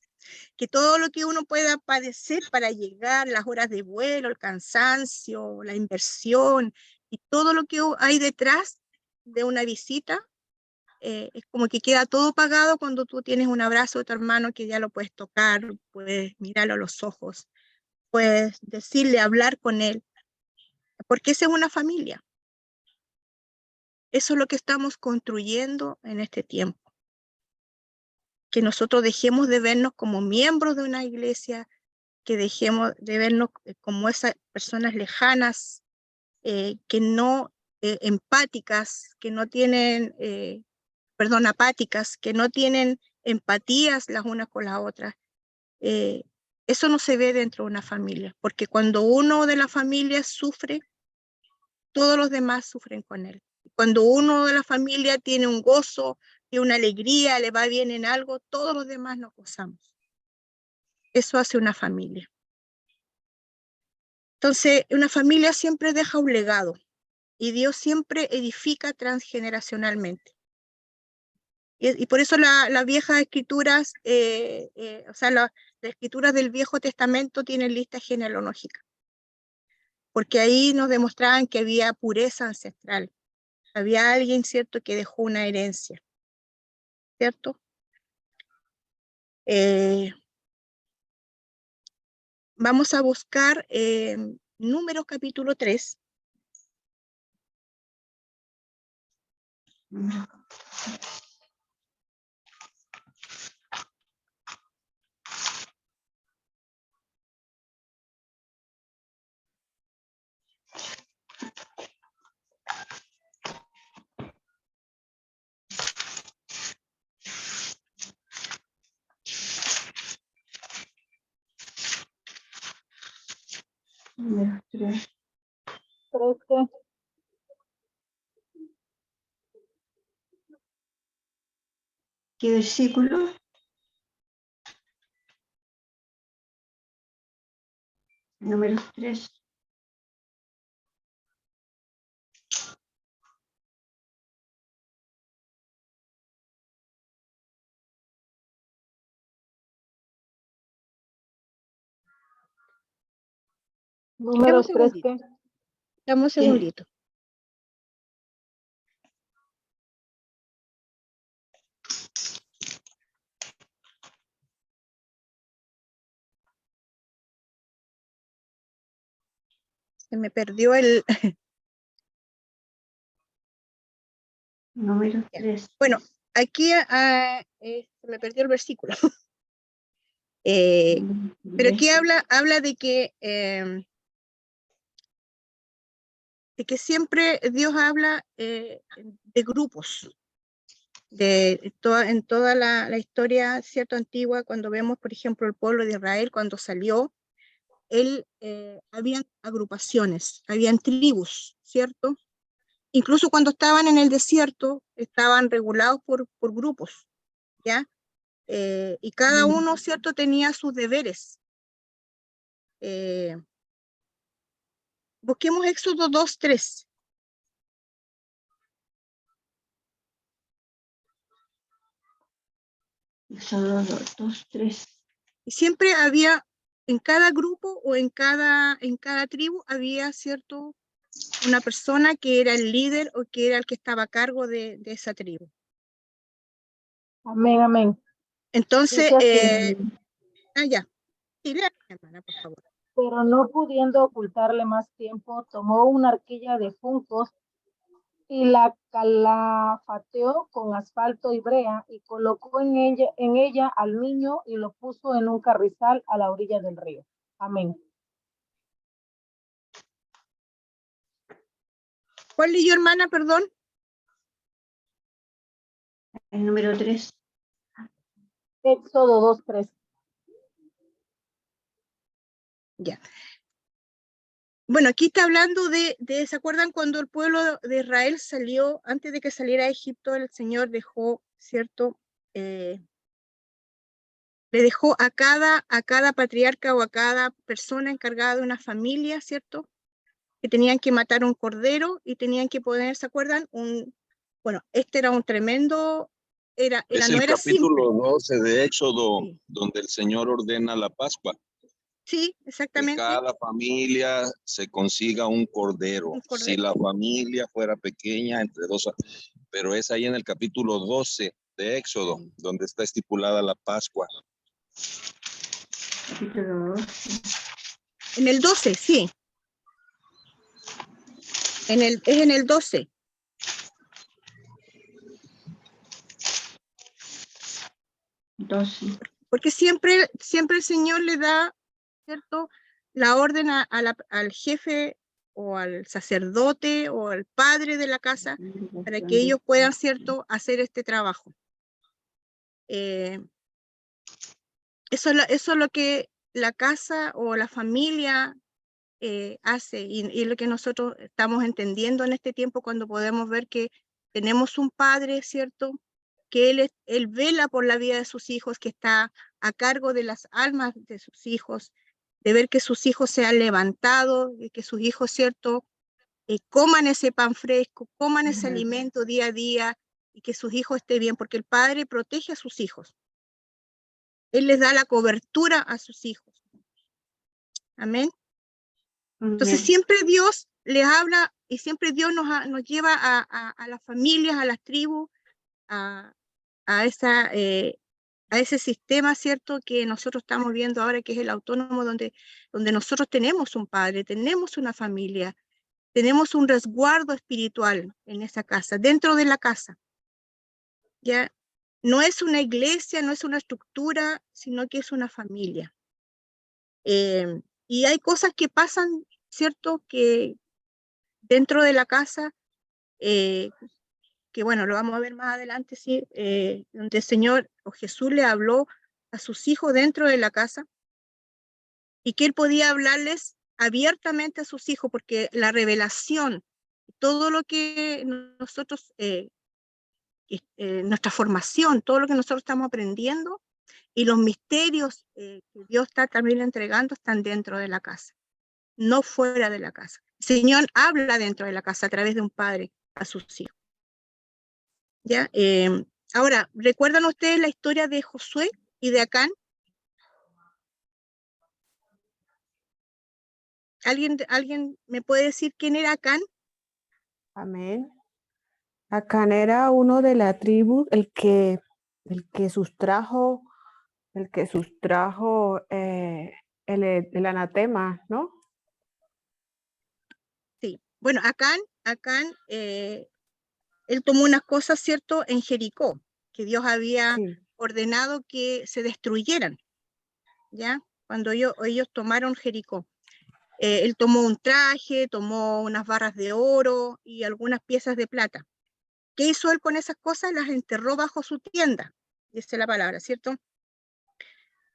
A: que todo lo que uno pueda padecer para llegar, las horas de vuelo, el cansancio, la inversión y todo lo que hay detrás de una visita, es como que queda todo pagado cuando tú tienes un abrazo de tu hermano que ya lo puedes tocar, puedes mirarlo a los ojos, puedes decirle, hablar con él, porque esa es una familia. Eso es lo que estamos construyendo en este tiempo. Que nosotros dejemos de vernos como miembros de una iglesia, que dejemos de vernos como esas personas lejanas, que no empáticas, que no tienen, apáticas, que no tienen empatías las unas con las otras. Eso no se ve dentro de una familia, porque cuando uno de la familia sufre, todos los demás sufren con él. Cuando uno de la familia tiene un gozo, tiene una alegría, le va bien en algo, todos los demás nos gozamos. Eso hace una familia. Entonces, una familia siempre deja un legado y Dios siempre edifica transgeneracionalmente. Y por eso las viejas escrituras, o sea, las escrituras del Viejo Testamento tienen lista genealógica, porque ahí nos demostraban que había pureza ancestral, había alguien, ¿cierto?, que dejó una herencia, ¿cierto? Vamos a buscar Números capítulo 3.
F: Número 3. ¿Qué versículo? Número 3.
A: Dame un segundito. Dame un segundito. Se me perdió el...
F: Número 3.
A: Bueno, aquí se me perdió el versículo. Pero aquí habla de que siempre Dios habla de grupos. En toda la historia, ¿cierto?, antigua, cuando vemos, por ejemplo, el pueblo de Israel, cuando salió, habían agrupaciones, habían tribus, ¿cierto? Incluso cuando estaban en el desierto, estaban regulados por grupos, ¿ya? Y cada uno, ¿cierto?, tenía sus deberes. Busquemos Éxodo 2:3.
F: Éxodo 2:3.
A: Y siempre había, en cada grupo o en cada tribu, había, ¿cierto?, una persona que era el líder o que era el que estaba a cargo de esa tribu.
H: Amén, amén.
A: Entonces, ya. Sí, lea, hermana, por favor.
H: Pero no pudiendo ocultarle más tiempo, tomó una arquilla de juncos y la calafateó con asfalto y brea y colocó en ella al niño y lo puso en un carrizal a la orilla del río. Amén.
A: ¿Cuál leyó, hermana, perdón?
F: El número 3.
H: Éxodo 2:3.
A: Ya. Bueno, aquí está hablando ¿se acuerdan cuando el pueblo de Israel salió, antes de que saliera a Egipto, el Señor dejó, ¿cierto? Le dejó a cada patriarca o a cada persona encargada de una familia, ¿cierto?, que tenían que matar un cordero y tenían que poner, ¿se acuerdan? Bueno, este era un tremendo,
E: Es
A: no
E: el
A: era
E: capítulo
A: simple.
E: 12 de Éxodo,
A: Sí.
E: donde el Señor ordena la Pascua.
A: Sí,
E: Que
A: exactamente.
E: cada familia se consiga un cordero. Si la familia fuera pequeña, entre dos, pero es ahí en el capítulo 12 de Éxodo, donde está estipulada la Pascua.
F: Capítulo 12.
A: En el 12, sí. Es en el 12. Porque siempre el Señor le da, ¿cierto?, la orden al jefe o al sacerdote o al padre de la casa para que ellos puedan, ¿cierto?, hacer este trabajo. Eso es lo que la casa o la familia hace y lo que nosotros estamos entendiendo en este tiempo cuando podemos ver que tenemos un padre, ¿cierto?, que él vela por la vida de sus hijos, que está a cargo de las almas de sus hijos, de ver que sus hijos sean levantados, y que sus hijos, ¿cierto?, coman ese pan fresco, coman ese alimento día a día, y que sus hijos estén bien, porque el padre protege a sus hijos. Él les da la cobertura a sus hijos. Amén. Entonces siempre Dios les habla y siempre Dios nos lleva a las familias, a las tribus, a ese sistema, ¿cierto?, que nosotros estamos viendo ahora, que es el autónomo, donde nosotros tenemos un padre, tenemos una familia, tenemos un resguardo espiritual en esa casa, dentro de la casa. ¿Ya? No es una iglesia, no es una estructura, sino que es una familia. Y hay cosas que pasan, ¿cierto?, que dentro de la casa, que bueno, lo vamos a ver más adelante, ¿sí? Donde el Señor o Jesús le habló a sus hijos dentro de la casa y que Él podía hablarles abiertamente a sus hijos, porque la revelación, todo lo que nosotros, nuestra formación, todo lo que nosotros estamos aprendiendo y los misterios que Dios está también entregando están dentro de la casa, no fuera de la casa. El Señor habla dentro de la casa a través de un padre a sus hijos. ¿Ya? Ahora, ¿recuerdan ustedes la historia de Josué y de Acán? ¿Alguien me puede decir quién era Acán?
G: Amén. Acán era uno de la tribu, el que sustrajo el anatema, ¿no?
A: Sí. Bueno, Acán, él tomó unas cosas, ¿cierto?, en Jericó, que Dios había ordenado que se destruyeran, ¿ya? Cuando ellos tomaron Jericó. Él tomó un traje, tomó unas barras de oro y algunas piezas de plata. ¿Qué hizo él con esas cosas? Las enterró bajo su tienda, dice la palabra, ¿cierto?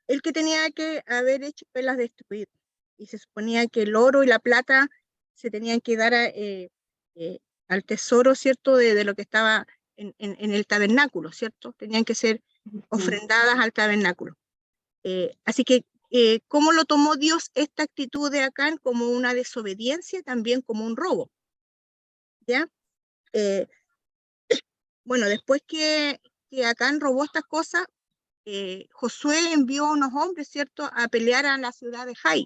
A: El que tenía que haber hecho fue las destruir. Y se suponía que el oro y la plata se tenían que dar al tesoro, ¿cierto?, de lo que estaba en el tabernáculo, ¿cierto? Tenían que ser ofrendadas al tabernáculo. Así que, ¿cómo lo tomó Dios esta actitud de Acán? Como una desobediencia, también como un robo. ¿Ya? Bueno, después que Acán robó estas cosas, Josué envió a unos hombres, ¿cierto?, a pelear a la ciudad de Jai.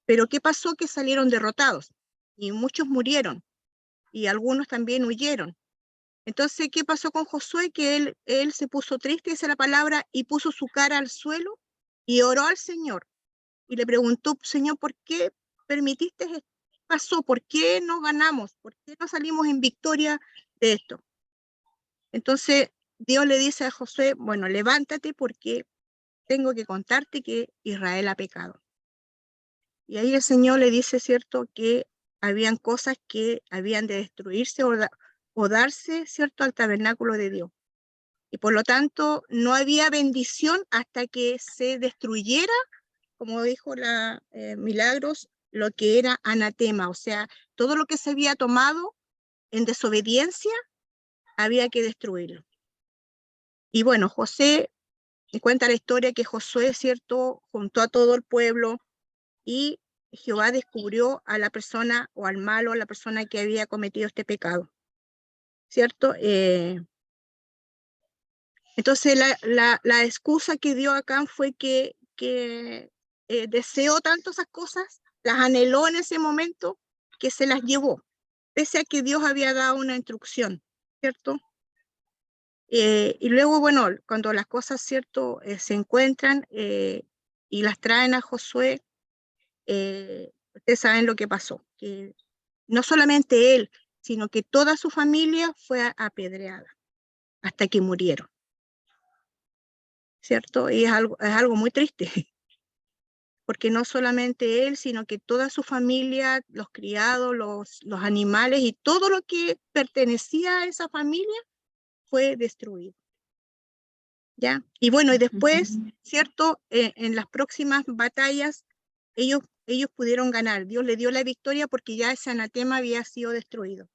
A: Pero ¿qué pasó? Que salieron derrotados y muchos murieron y algunos también huyeron. Entonces, ¿qué pasó con Josué? Que él se puso triste, dice la palabra, y puso su cara al suelo y oró al Señor. Y le preguntó, Señor, ¿por qué permitiste esto? ¿Qué pasó? ¿Por qué no ganamos? ¿Por qué no salimos en victoria de esto? Entonces, Dios le dice a Josué, bueno, levántate porque tengo que contarte que Israel ha pecado. Y ahí el Señor le dice, ¿cierto?, que habían cosas que habían de destruirse o darse, ¿cierto?, al tabernáculo de Dios. Y por lo tanto, no había bendición hasta que se destruyera, como dijo Milagros, lo que era anatema, o sea, todo lo que se había tomado en desobediencia, había que destruirlo. Y bueno, José, cuenta la historia que Josué, ¿cierto?, juntó a todo el pueblo y Jehová descubrió a la persona o al malo, a la persona que había cometido este pecado, ¿cierto? Entonces la excusa que dio Acán fue que deseó tanto esas cosas, las anheló en ese momento, que se las llevó, pese a que Dios había dado una instrucción, ¿cierto? Y luego, bueno, cuando las cosas, ¿cierto?, se encuentran y las traen a Josué, ustedes saben lo que pasó, que no solamente él, sino que toda su familia fue apedreada hasta que murieron, ¿cierto? Y es algo muy triste. porque no solamente él, sino que toda su familia, los criados, los animales y todo lo que pertenecía a esa familia fue destruido. ¿Ya? Y bueno, y después, ¿cierto? En las próximas batallas, ellos pudieron ganar. Dios le dio la victoria porque ya ese anatema había sido destruido.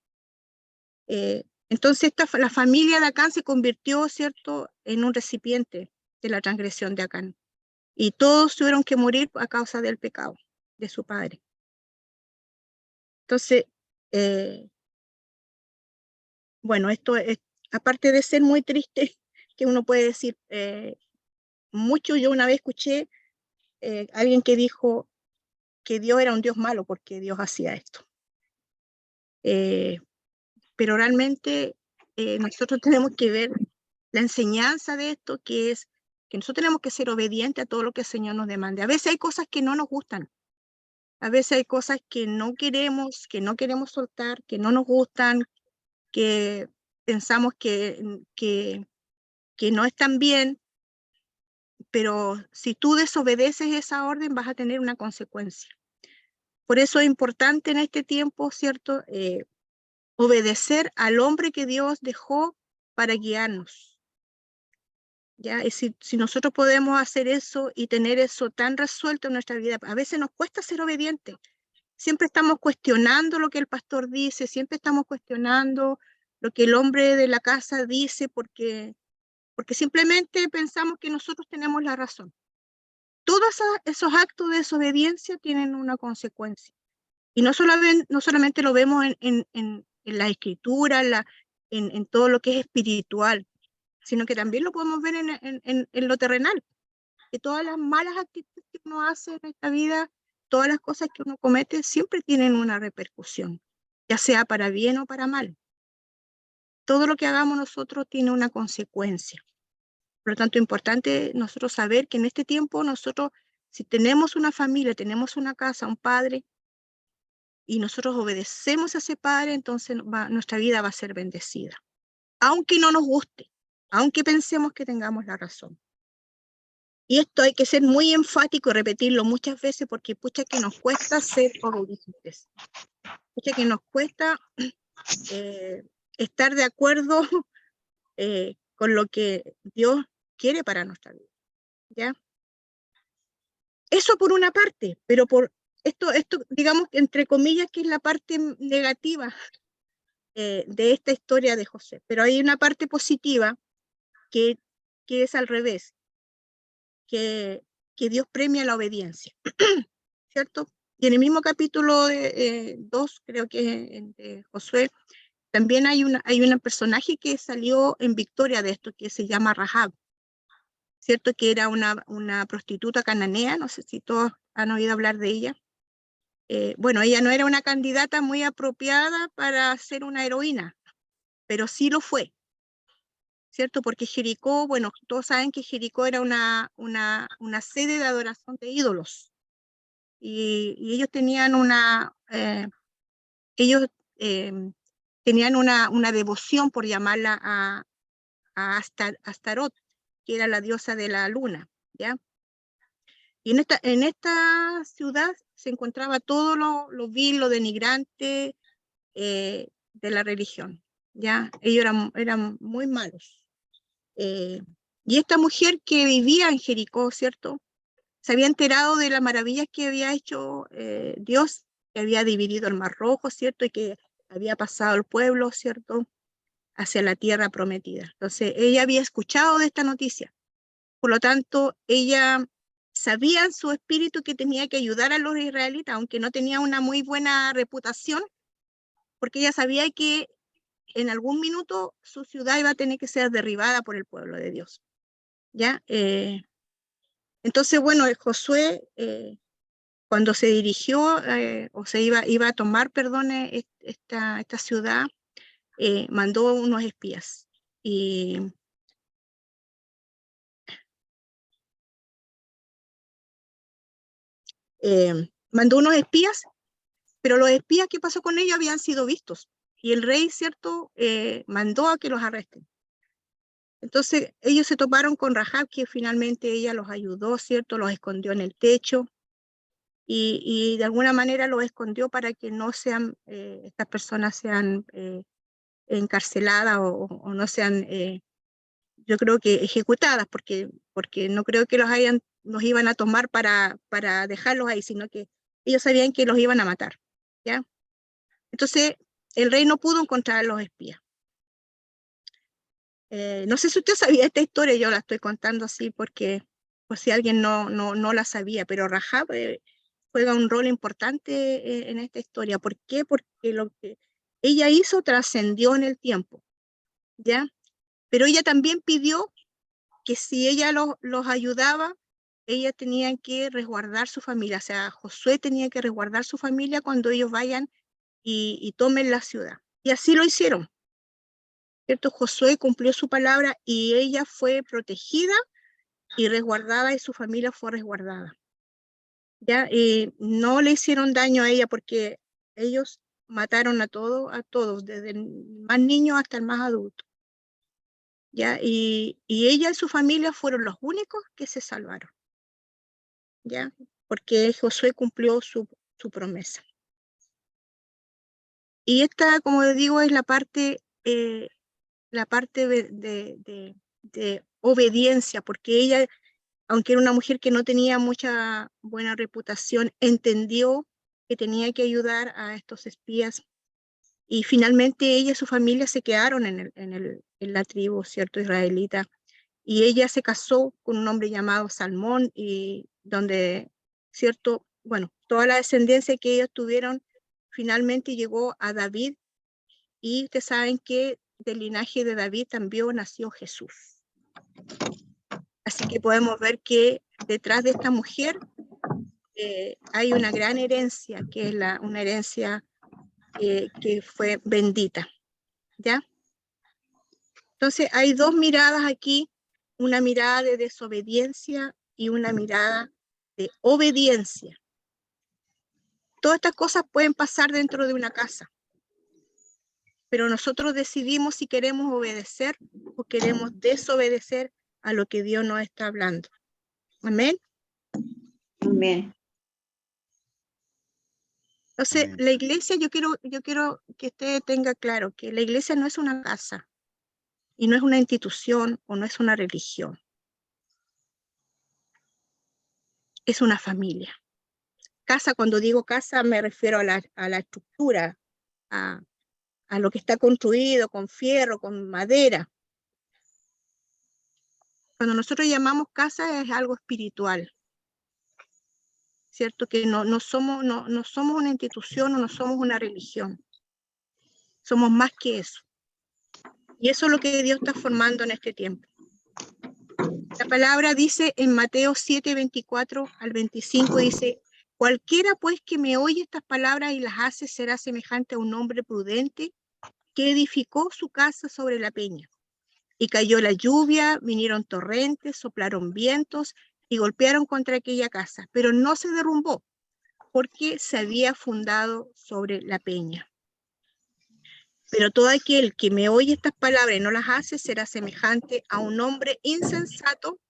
A: Entonces, la familia de Acán se convirtió, ¿cierto?, en un recipiente de la transgresión de Acán. Y todos tuvieron que morir a causa del pecado de su padre. Entonces, bueno, esto es, aparte de ser muy triste, que uno puede decir mucho. Yo una vez escuché alguien que dijo que Dios era un Dios malo porque Dios hacía esto. Pero realmente nosotros tenemos que ver la enseñanza de esto, que es que nosotros tenemos que ser obedientes a todo lo que el Señor nos demande. A veces hay cosas que no nos gustan, a veces hay cosas que no queremos soltar, que no nos gustan, que pensamos que no están bien, pero si tú desobedeces esa orden vas a tener una consecuencia. Por eso es importante en este tiempo, ¿cierto?, obedecer al hombre que Dios dejó para guiarnos. ¿Ya? Y si nosotros podemos hacer eso y tener eso tan resuelto en nuestra vida, a veces nos cuesta ser obedientes. Siempre estamos cuestionando lo que el pastor dice, siempre estamos cuestionando lo que el hombre de la casa dice, porque simplemente pensamos que nosotros tenemos la razón. Todos esos actos de desobediencia tienen una consecuencia. Y no solamente lo vemos en la escritura, en todo lo que es espiritual, sino que también lo podemos ver en lo terrenal. Que todas las malas actitudes que uno hace en esta vida, todas las cosas que uno comete, siempre tienen una repercusión, ya sea para bien o para mal. Todo lo que hagamos nosotros tiene una consecuencia. Por lo tanto, es importante nosotros saber que en este tiempo nosotros, si tenemos una familia, tenemos una casa, un padre, y nosotros obedecemos a ese padre, entonces nuestra vida va a ser bendecida. Aunque no nos guste, aunque pensemos que tengamos la razón. Y esto hay que ser muy enfático y repetirlo muchas veces porque pucha que nos cuesta ser obedientes. Pucha que nos cuesta estar de acuerdo con lo que Dios quiere para nuestra vida. ¿Ya? Eso por una parte, pero por esto digamos, entre comillas, que es la parte negativa de esta historia de José. Pero hay una parte positiva que es al revés, que Dios premia la obediencia, ¿cierto? Y en el mismo capítulo 2, creo que es de Josué, también hay un personaje que salió en victoria de esto, que se llama Rahab, ¿cierto? Que era una prostituta cananea, no sé si todos han oído hablar de ella. Bueno, ella no era una candidata muy apropiada para ser una heroína, pero sí lo fue, ¿cierto? Porque Jericó, bueno, todos saben que Jericó era una sede de adoración de ídolos. Y ellos tenían tenían una devoción, por llamarla, a Astarot, que era la diosa de la luna, ¿ya? Y en esta ciudad se encontraba todo lo vil, lo denigrante de la religión, ¿ya? Ellos eran muy malos. Y esta mujer que vivía en Jericó, ¿cierto?, se había enterado de las maravillas que había hecho Dios, que había dividido el Mar Rojo, ¿cierto?, y que había pasado el pueblo, ¿cierto?, hacia la tierra prometida. Entonces, ella había escuchado de esta noticia. Por lo tanto, ella sabía en su espíritu que tenía que ayudar a los israelitas, aunque no tenía una muy buena reputación, porque ella sabía que en algún minuto su ciudad iba a tener que ser derribada por el pueblo de Dios. ¿Ya? Entonces, bueno, Josué, cuando se dirigió, o se iba a tomar, perdón, esta ciudad, mandó unos espías. Y mandó unos espías, pero los espías, ¿qué pasó con ellos? Habían sido vistos. Y el rey, ¿cierto?, mandó a que los arresten. Entonces, ellos se toparon con Rahab, que finalmente ella los ayudó, ¿cierto? Los escondió en el techo. y de alguna manera los escondió para que no sean, estas personas sean encarceladas o no sean, yo creo que ejecutadas, porque no creo que los iban a tomar para dejarlos ahí, sino que ellos sabían que los iban a matar, ¿ya? Entonces, el rey no pudo encontrar a los espías. No sé si usted sabía esta historia, yo la estoy contando así porque, por si alguien no la sabía, pero Rahab juega un rol importante en esta historia. ¿Por qué? Porque lo que ella hizo trascendió en el tiempo, ¿ya? Pero ella también pidió que si ella los ayudaba, ella tenía que resguardar su familia, o sea, Josué tenía que resguardar su familia cuando ellos vayan y tomen la ciudad. Y así lo hicieron, ¿cierto? Josué cumplió su palabra y ella fue protegida y resguardada y su familia fue resguardada. ¿Ya? Y no le hicieron daño a ella porque ellos mataron a todos, desde el más niño hasta el más adulto. ¿Ya? Y ella y su familia fueron los únicos que se salvaron, ¿ya? Porque Josué cumplió su promesa. Y esta, como les digo, es la parte de obediencia, porque ella, aunque era una mujer que no tenía mucha buena reputación, entendió que tenía que ayudar a estos espías. Y finalmente ella y su familia se quedaron en la tribu, ¿cierto?, israelita. Y ella se casó con un hombre llamado Salmón, y donde, ¿cierto?, bueno, toda la descendencia que ellos tuvieron finalmente llegó a David. Y ustedes saben que del linaje de David también nació Jesús. Así que podemos ver que detrás de esta mujer hay una gran herencia, que es una herencia que fue bendita, ¿ya? Entonces hay dos miradas aquí, una mirada de desobediencia y una mirada de obediencia. Todas estas cosas pueden pasar dentro de una casa, pero nosotros decidimos si queremos obedecer o queremos desobedecer a lo que Dios nos está hablando. Amén.
F: Amén.
A: Entonces,
C: Amén.
A: la iglesia, yo quiero que usted tenga claro que la iglesia no es una casa y no es una institución o no es una religión. Es una familia. Casa, cuando digo casa, me refiero a la estructura, a lo que está construido con fierro, con madera. Cuando nosotros llamamos casa es algo espiritual, ¿cierto? Que no somos una institución o no somos una religión. Somos más que eso. Y eso es lo que Dios está formando en este tiempo. La palabra dice en Mateo 7, 24 al 25, dice: cualquiera pues que me oye estas palabras y las hace será semejante a un hombre prudente que edificó su casa sobre la peña. Y cayó la lluvia, vinieron torrentes, soplaron vientos y golpearon contra aquella casa, pero no se derrumbó, porque se había fundado sobre la peña. Pero todo aquel que me oye estas palabras y no las hace será semejante a un hombre insensato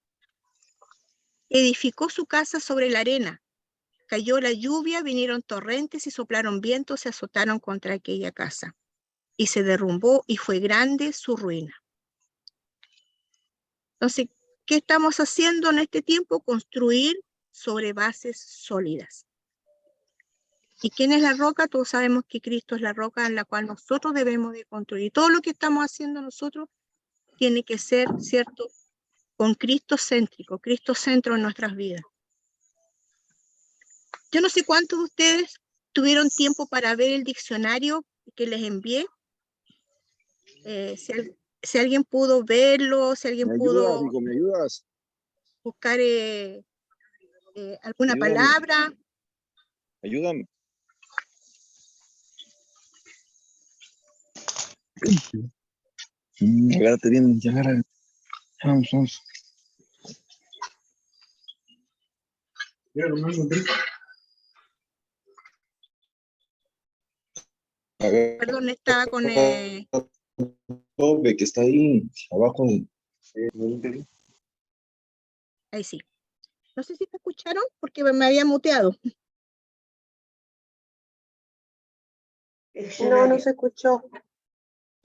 A: que edificó su casa sobre la arena. Cayó la lluvia, vinieron torrentes y soplaron vientos, se azotaron contra aquella casa. Y se derrumbó y fue grande su ruina. Entonces, ¿qué estamos haciendo en este tiempo? Construir sobre bases sólidas. ¿Y quién es la roca? Todos sabemos que Cristo es la roca en la cual nosotros debemos de construir. Todo lo que estamos haciendo nosotros tiene que ser, ¿cierto?, con Cristo céntrico, Cristo centro en nuestras vidas. Yo no sé cuántos de ustedes tuvieron tiempo para ver el diccionario que les envié. Si alguien pudo verlo, si alguien pudo
E: Amigo, ¿me ayudas?
A: buscar alguna
E: Ayúdame.
A: palabra.
E: Ayúdame. Agárrate bien, ya agárrate. Vamos.
A: Perdón, estaba con...
E: Ve que está ahí abajo.
A: ahí sí. No sé si te escucharon porque me había muteado.
G: No se escuchó.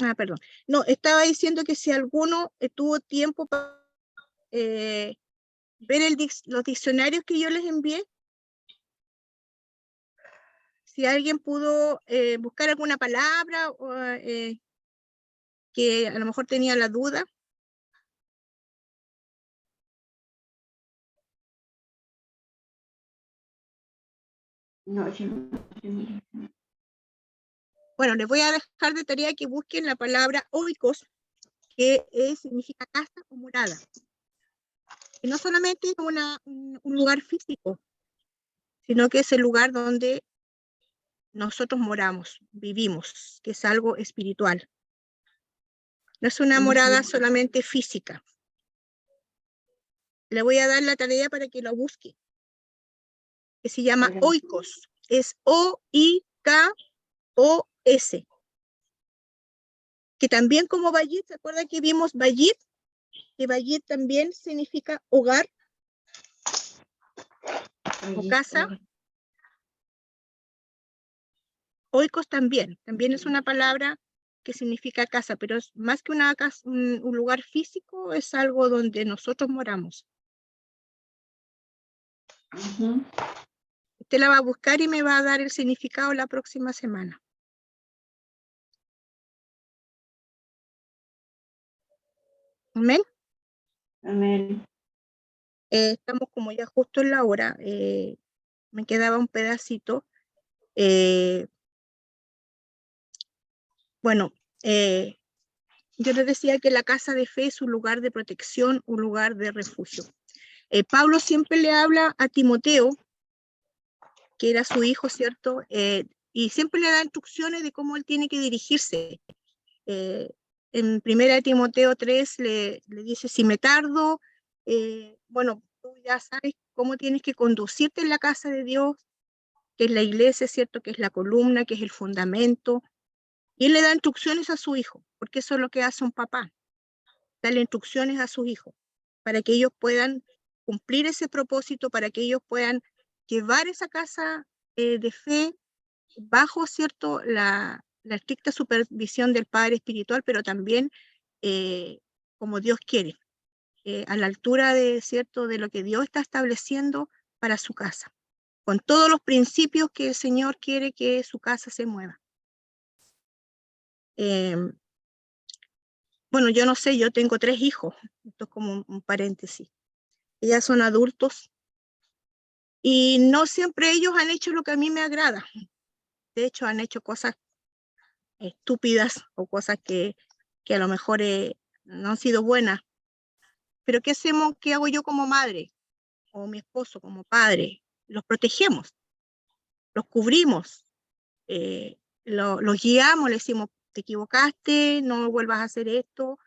A: Ah, perdón. No, estaba diciendo que si alguno tuvo tiempo para ver los diccionarios que yo les envié, si alguien pudo buscar alguna palabra o, que a lo mejor tenía la duda.
F: No, yo no.
A: Bueno, les voy a dejar de tarea que busquen la palabra oikos, que significa casa o morada. Y no solamente es un lugar físico, sino que es el lugar donde nosotros moramos, vivimos, que es algo espiritual. No es una morada solamente física. Le voy a dar la tarea para que lo busque, que se llama oikos. Es O-I-K-O-S. Que también como Bayit, ¿se acuerdan que vimos Bayit? Que Bayit también significa hogar o casa. Oikos también es una palabra que significa casa, pero es más que una casa, un lugar físico, es algo donde nosotros moramos. Usted la va a buscar y me va a dar el significado la próxima semana. Amén.
F: Amén.
A: Estamos como ya justo en la hora. Me quedaba un pedacito. Bueno, yo les decía que la casa de fe es un lugar de protección, un lugar de refugio. Pablo siempre le habla a Timoteo, que era su hijo, ¿cierto? Y siempre le da instrucciones de cómo él tiene que dirigirse. En 1 Timoteo 3 le dice, si me tardo, bueno, tú ya sabes cómo tienes que conducirte en la casa de Dios, que es la iglesia, ¿cierto? Que es la columna, que es el fundamento. Y él le da instrucciones a su hijo, porque eso es lo que hace un papá, darle instrucciones a sus hijos, para que ellos puedan cumplir ese propósito, para que ellos puedan llevar esa casa de fe bajo, ¿cierto?, la estricta supervisión del Padre Espiritual, pero también como Dios quiere, a la altura de, ¿cierto?, de lo que Dios está estableciendo para su casa, con todos los principios que el Señor quiere que su casa se mueva. Bueno, yo no sé, yo tengo 3 hijos, esto es como un paréntesis. Ellas son adultos y no siempre ellos han hecho lo que a mí me agrada. De hecho, han hecho cosas estúpidas o cosas que a lo mejor no han sido buenas. Pero ¿qué hacemos? ¿Qué hago yo como madre? O mi esposo como padre. Los protegemos, los cubrimos, los guiamos, le decimos, te equivocaste, no vuelvas a hacer esto,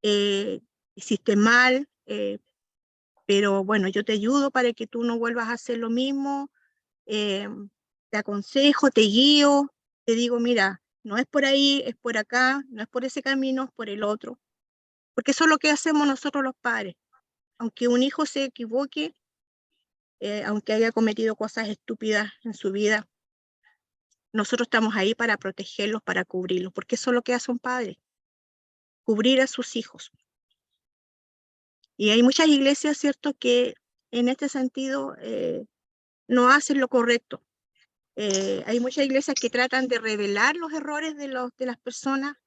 A: hiciste mal, pero bueno, yo te ayudo para que tú no vuelvas a hacer lo mismo, te aconsejo, te guío, te digo, mira, no es por ahí, es por acá, no es por ese camino, es por el otro. Porque eso es lo que hacemos nosotros los padres. Aunque un hijo se equivoque, aunque haya cometido cosas estúpidas en su vida, nosotros estamos ahí para protegerlos, para cubrirlos, porque eso es lo que hace un padre, cubrir a sus hijos. Y hay muchas iglesias, ¿cierto?, que en este sentido no hacen lo correcto. Hay muchas iglesias que tratan de revelar los errores de las personas,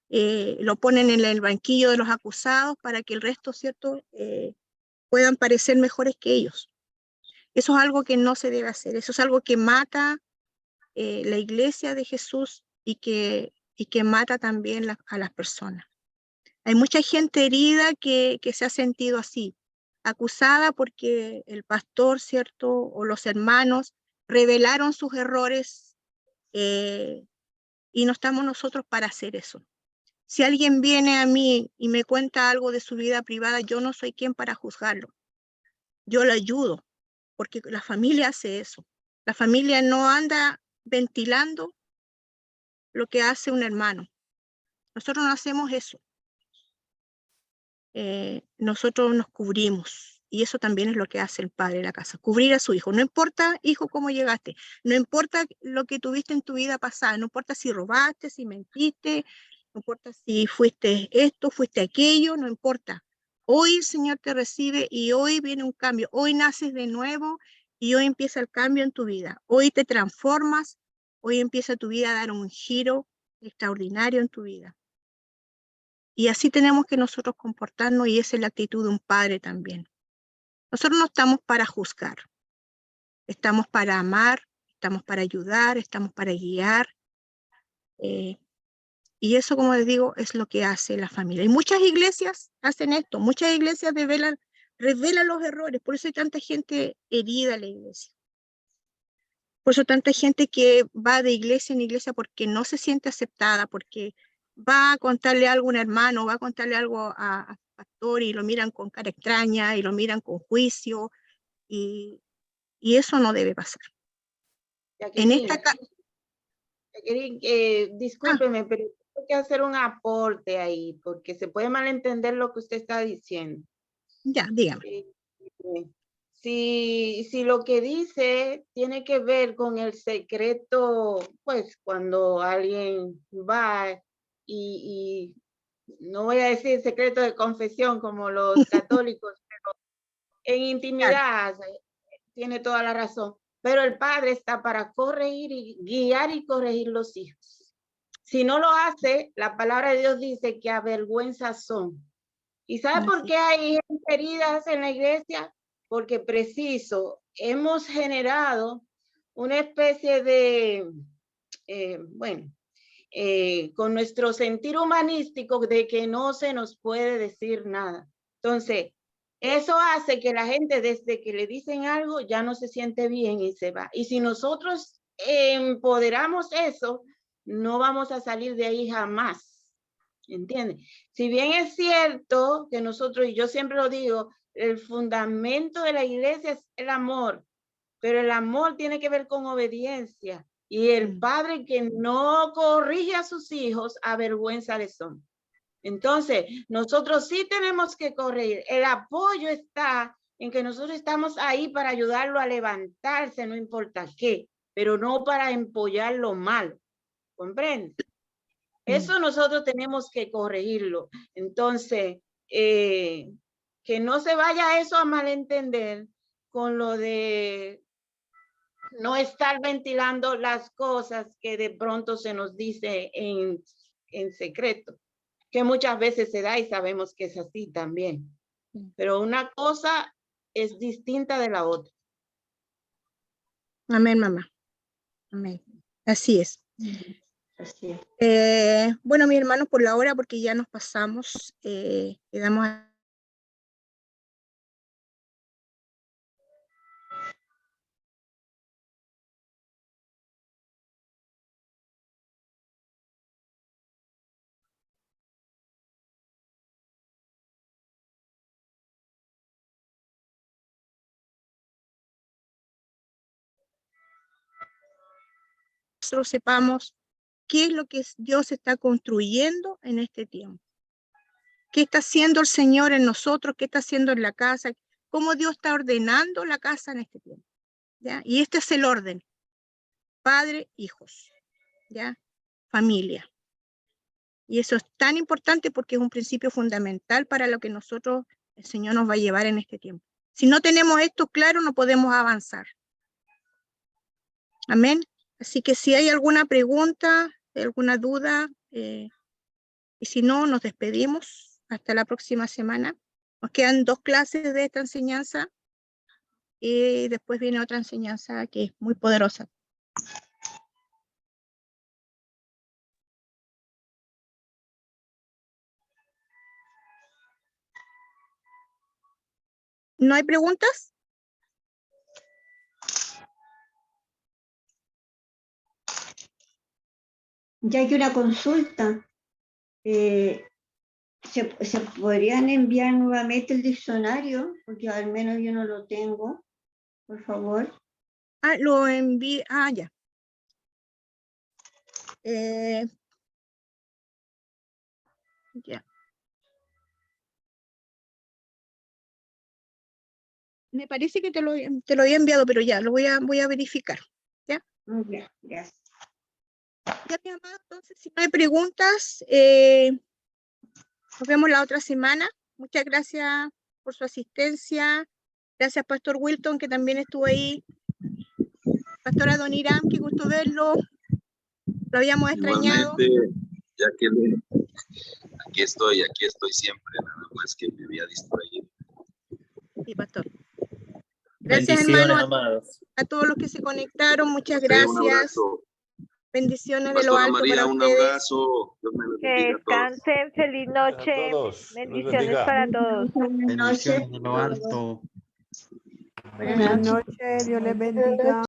A: lo ponen en el banquillo de los acusados para que el resto, ¿cierto?, puedan parecer mejores que ellos. Eso es algo que no se debe hacer, eso es algo que mata la iglesia de Jesús y que mata también a las personas. Hay mucha gente herida que se ha sentido así, acusada porque el pastor, ¿cierto?, o los hermanos revelaron sus errores y no estamos nosotros para hacer eso. Si alguien viene a mí y me cuenta algo de su vida privada, yo no soy quien para juzgarlo. Yo lo ayudo, porque la familia hace eso. La familia no anda ventilando lo que hace un hermano. Nosotros no hacemos eso. Nosotros nos cubrimos. Y eso también es lo que hace el padre de la casa, cubrir a su hijo. No importa, hijo, cómo llegaste, no importa lo que tuviste en tu vida pasada, no importa si robaste, si mentiste, no importa si fuiste esto, fuiste aquello, no importa. Hoy el Señor te recibe y hoy viene un cambio. Hoy naces de nuevo y hoy empieza el cambio en tu vida. Hoy te transformas, hoy empieza tu vida a dar un giro extraordinario en tu vida. Y así tenemos que nosotros comportarnos y esa es la actitud de un padre también. Nosotros no estamos para juzgar, estamos para amar, estamos para ayudar, estamos para guiar. Y eso, como les digo, es lo que hace la familia. Y muchas iglesias hacen esto, muchas iglesias revelan los errores, por eso hay tanta gente herida en la iglesia. Por eso tanta gente que va de iglesia en iglesia porque no se siente aceptada, porque va a contarle algo a un hermano, va a contarle algo a pastor y lo miran con cara extraña y lo miran con juicio y eso no debe pasar. En esta
B: discúlpeme, pero tengo que hacer un aporte ahí porque se puede malentender lo que usted está diciendo.
A: Ya, dígame.
B: Si lo que dice tiene que ver con el secreto, pues cuando alguien va y no voy a decir secreto de confesión como los católicos, pero en intimidad, tiene toda la razón. Pero el padre está para corregir y guiar y corregir los hijos. Si no lo hace, la palabra de Dios dice que avergüenzas son. ¿Y sabe por qué hay heridas en la iglesia? Porque preciso, hemos generado una especie de, con nuestro sentir humanístico de que no se nos puede decir nada. Entonces, eso hace que la gente desde que le dicen algo ya no se siente bien y se va. Y si nosotros empoderamos eso, no vamos a salir de ahí jamás. ¿Entiendes? Si bien es cierto que nosotros, y yo siempre lo digo, el fundamento de la iglesia es el amor, pero el amor tiene que ver con obediencia. Y el padre que no corrige a sus hijos, avergüenza le son. Entonces, nosotros sí tenemos que corregir. El apoyo está en que nosotros estamos ahí para ayudarlo a levantarse, no importa qué, pero no para empollarlo mal. ¿Comprende? Eso nosotros tenemos que corregirlo. Entonces, que no se vaya eso a malentender con lo de no estar ventilando las cosas que de pronto se nos dice en secreto, que muchas veces se da y sabemos que es así también. Pero una cosa es distinta de la otra.
A: Amén, mamá. Amén. Así es.
F: Así es.
A: Bueno, mi hermano, por la hora, porque ya nos pasamos, quedamos nosotros sepamos qué es lo que Dios está construyendo en este tiempo. ¿Qué está haciendo el Señor en nosotros? ¿Qué está haciendo en la casa? ¿Cómo Dios está ordenando la casa en este tiempo? ¿Ya? Y este es el orden. Padre, hijos, ¿ya? Familia. Y eso es tan importante porque es un principio fundamental para lo que nosotros, el Señor nos va a llevar en este tiempo. Si no tenemos esto claro, no podemos avanzar. Amén. Así que si hay alguna pregunta, alguna duda, y si no, nos despedimos hasta la próxima semana. Nos quedan 2 clases de esta enseñanza y después viene otra enseñanza que es muy poderosa. ¿No hay preguntas?
F: Ya hay una consulta. ¿Se podrían enviar nuevamente el diccionario? Porque al menos yo no lo tengo, por favor.
A: Lo envié, ya. Ya. Me parece que te lo había enviado, pero ya, lo voy a verificar.
F: Ya, gracias.
A: Ya, mi amado, entonces, si no hay preguntas, nos vemos la otra semana. Muchas gracias por su asistencia. Gracias, Pastor Wilton, que también estuvo ahí. Pastora Donirán, qué gusto verlo. Lo habíamos extrañado.
E: Igualmente, ya que aquí estoy siempre, nada más que me había distraído.
A: Sí, Pastor. Gracias, hermano,
I: amados.
A: a todos los que se conectaron. Muchas
E: Un
A: gracias.
E: abrazo.
A: Bendiciones de lo
E: Pastora
A: alto
E: María,
A: para
E: un
A: ustedes.
E: abrazo. Dios me los
D: Que
E: bendiga a todos.
D: descansen, feliz noche.
I: A todos. Dios
D: Bendiciones
I: bendiga.
D: para todos.
F: Buenas noches.
C: Bendiciones de lo alto.
F: Buenas
G: Buenas
F: noches.
G: noches, Dios les bendiga.